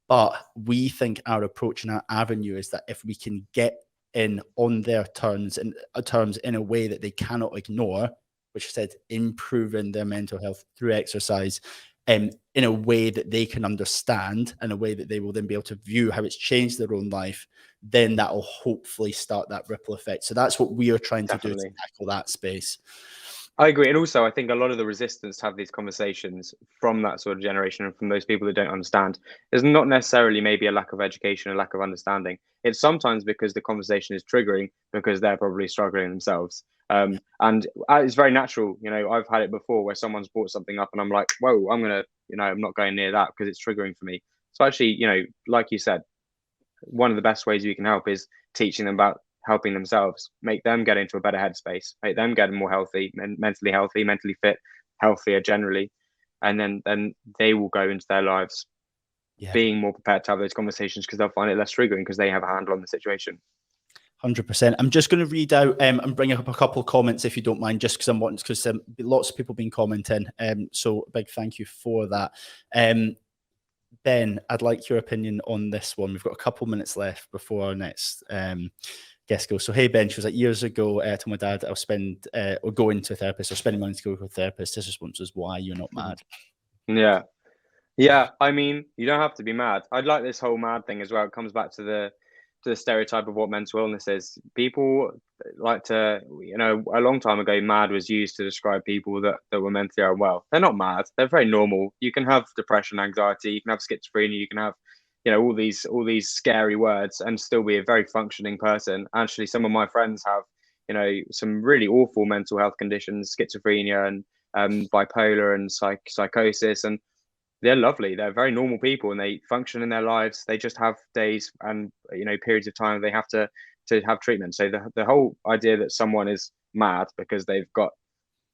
But we think our approach and our avenue is that if we can get in on their terms in a way that they cannot ignore, which said improving their mental health through exercise, in a way that they can understand, and a way that they will then be able to view how it's changed their own life, then that will hopefully start that ripple effect. So that's what we are trying to do to tackle that space. I agree. And also, I think a lot of the resistance to have these conversations from that sort of generation and from those people that don't understand is not necessarily maybe a lack of education, a lack of understanding. It's sometimes because the conversation is triggering because they're probably struggling themselves. And it's very natural. I've had it before where someone's brought something up and I'm like, whoa, I'm not going near that because it's triggering for me. So actually, like you said, one of the best ways you can help is teaching them about helping themselves, make them get into a better headspace, make them get more healthy, mentally healthy, mentally fit, healthier generally. And then they will go into their lives being more prepared to have those conversations because they'll find it less triggering because they have a handle on the situation. 100%. I'm just going to read out and bring up a couple of comments if you don't mind, just because lots of people been commenting. So a big thank you for that. Ben, I'd like your opinion on this one. We've got a couple minutes left before our next guest goes, so hey Ben, she was like, years ago, I told my dad I'll spend or go into a therapist or spending money to go to a therapist. His response was, why, you're not mad. Yeah, I mean, you don't have to be mad. I'd like this whole mad thing as well. It comes back to the stereotype of what mental illness is. People like to, a long time ago, mad was used to describe people that were mentally unwell. They're not mad. They're very normal. You can have depression, anxiety, you can have schizophrenia, you can have, all these scary words and still be a very functioning person. Actually, some of my friends have, some really awful mental health conditions, schizophrenia and bipolar and psychosis, and they're lovely. They're very normal people and they function in their lives. They just have days and periods of time they have to have treatment. So the whole idea that someone is mad because they've got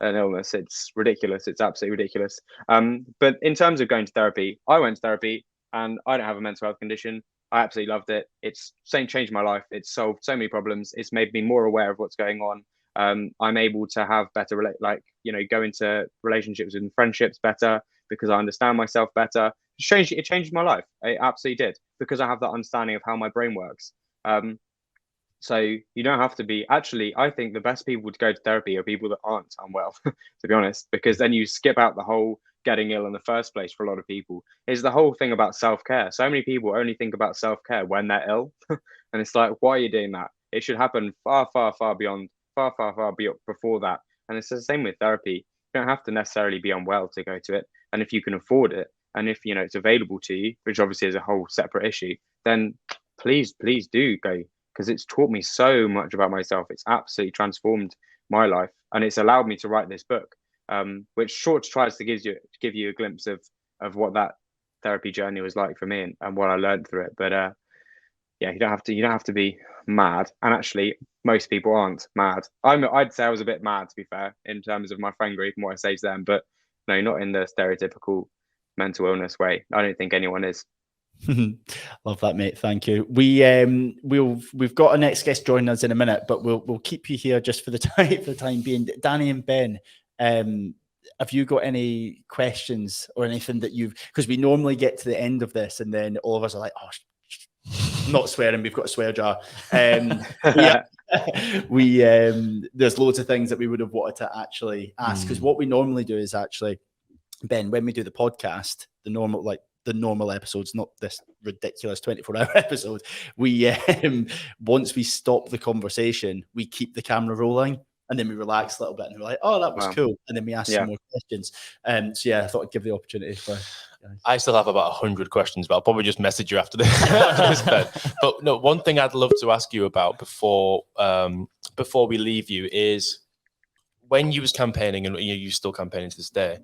an illness, it's ridiculous. It's absolutely ridiculous. But in terms of going to therapy, I went to therapy and I don't have a mental health condition. I absolutely loved it. It's changed my life. It's solved so many problems. It's made me more aware of what's going on. I'm able to have better, go into relationships and friendships better because I understand myself better. It changed my life. It absolutely did because I have that understanding of how my brain works. So you don't have to be. Actually, I think the best people to go to therapy are people that aren't unwell, to be honest, because then you skip out the whole getting ill in the first place for a lot of people. Is the whole thing about self-care. So many people only think about self-care when they're ill. And it's like, why are you doing that? It should happen far, far, far beyond, far, far, far beyond before that. And it's the same with therapy. You don't have to necessarily be unwell to go to it. And if you can afford it, and if it's available to you, which obviously is a whole separate issue, then please do go, because it's taught me so much about myself. It's absolutely transformed my life, and it's allowed me to write this book, which tries to give you a glimpse of what that therapy journey was like for me and what I learned through it. But yeah, you don't have to be mad. And actually, most people aren't mad. I'd say I was a bit mad, to be fair, in terms of my friend group and what I say to them, but no, not in the stereotypical mental illness way. I don't think anyone is. Love that, mate. Thank you. We've got our next guest joining us in a minute, but we'll keep you here just for the time being. Danny and Ben, have you got any questions or anything that because we normally get to the end of this and then all of us are like, oh, not swearing, we've got a swear jar. There's loads of things that we would have wanted to actually ask, because what we normally do is actually, Ben, when we do the podcast, the normal episodes, not this ridiculous 24-hour episode, we once we stop the conversation, we keep the camera rolling and then we relax a little bit and we're like, oh, that was cool, and then we ask some more questions. So yeah, I thought I'd give the opportunity for guys. I still have about 100 questions, but I'll probably just message you after this. But no, one thing I'd love to ask you about before we leave you is, when you was campaigning, and you're still campaigning to this day,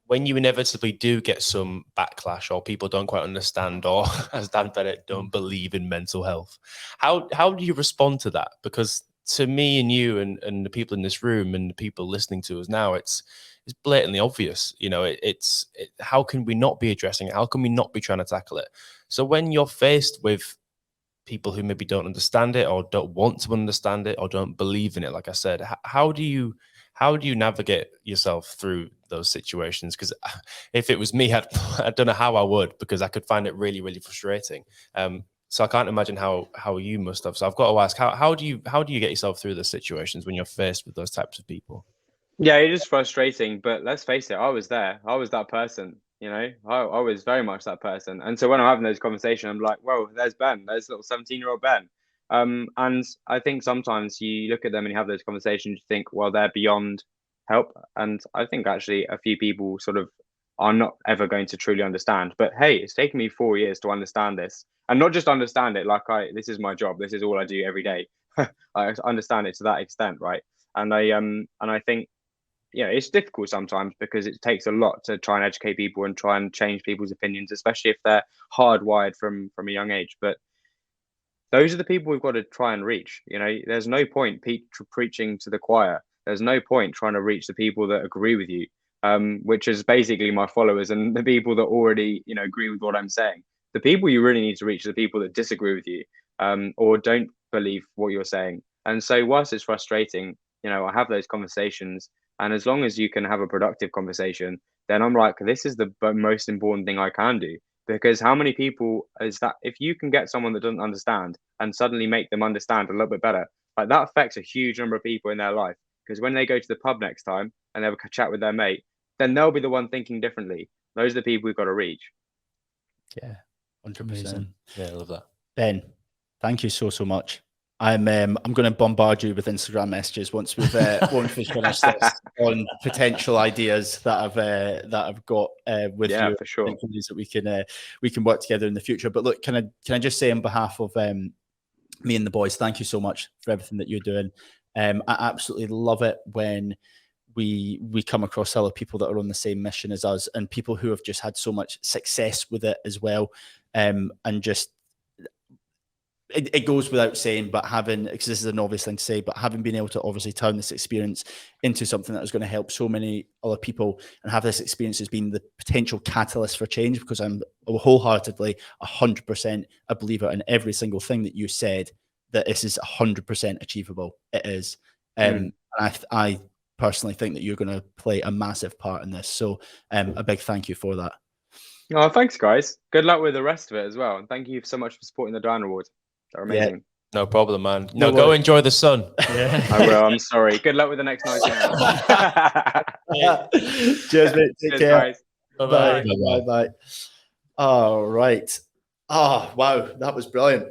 when you inevitably do get some backlash or people don't quite understand, or as Dan Bennett, don't believe in mental health, how do you respond to that? Because to me and you and the people in this room and the people listening to us now, it's blatantly obvious. How can we not be addressing it? How can we not be trying to tackle it? So when you're faced with people who maybe don't understand it or don't want to understand it or don't believe in it, like I said, how do you navigate yourself through those situations? Because if it was me, I don't know how I would, because I could find it really, really frustrating. So I can't imagine how you must have. So I've got to ask, how do you get yourself through those situations when you're faced with those types of people? Yeah, it is frustrating, but let's face it, I was there. I was that person, I was very much that person. And so when I'm having those conversations, I'm like, whoa, there's Ben, there's little 17-year-old Ben. And I think sometimes you look at them and you have those conversations, you think, well, they're beyond help. And I think actually a few people sort of are not ever going to truly understand. But hey, it's taken me 4 years to understand this, and not just understand it like this is my job, this is all I do every day. I understand it to that extent, right? And I think, it's difficult sometimes because it takes a lot to try and educate people and try and change people's opinions, especially if they're hardwired from a young age. But those are the people we've got to try and reach. There's no point preaching to the choir. There's no point trying to reach the people that agree with you, which is basically my followers and the people that already, agree with what I'm saying. The people you really need to reach are the people that disagree with you, or don't believe what you're saying. And so whilst it's frustrating, I have those conversations, and as long as you can have a productive conversation, then I'm like, this is the most important thing I can do, Because how many people is that, if you can get someone that doesn't understand and suddenly make them understand a little bit better, like that affects a huge number of people in their life. Because when they go to the pub next time and they have a chat with their mate, then they'll be the one thinking differently. Those are the people we've got to reach. Yeah, 100%. Amazing. Yeah, I love that. Ben, thank you so much. I'm going to bombard you with Instagram messages once we've finished this on potential ideas that I've got with you. For sure. Ways that we can work together in the future. But look, can I just say on behalf of me and the boys, thank you so much for everything that you're doing. I absolutely love it when we come across other people that are on the same mission as us, and people who have just had so much success with it as well, and just. It goes without saying, but because this is an obvious thing to say, but having been able to obviously turn this experience into something that is going to help so many other people, and have this experience as being the potential catalyst for change, because I'm wholeheartedly 100% a believer in every single thing that you said, that this is 100% achievable. It is. And I personally think that you're going to play a massive part in this. So a big thank you for that. Oh, thanks, guys. Good luck with the rest of it as well. And thank you so much for supporting the Down Awards. They're amazing. Yeah. No problem, man. No, go enjoy the sun. Yeah. I will. I'm sorry. Good luck with the next 90 hours. Cheers, mate. Take care. Guys. Bye. Bye. All right. Oh, wow. That was brilliant.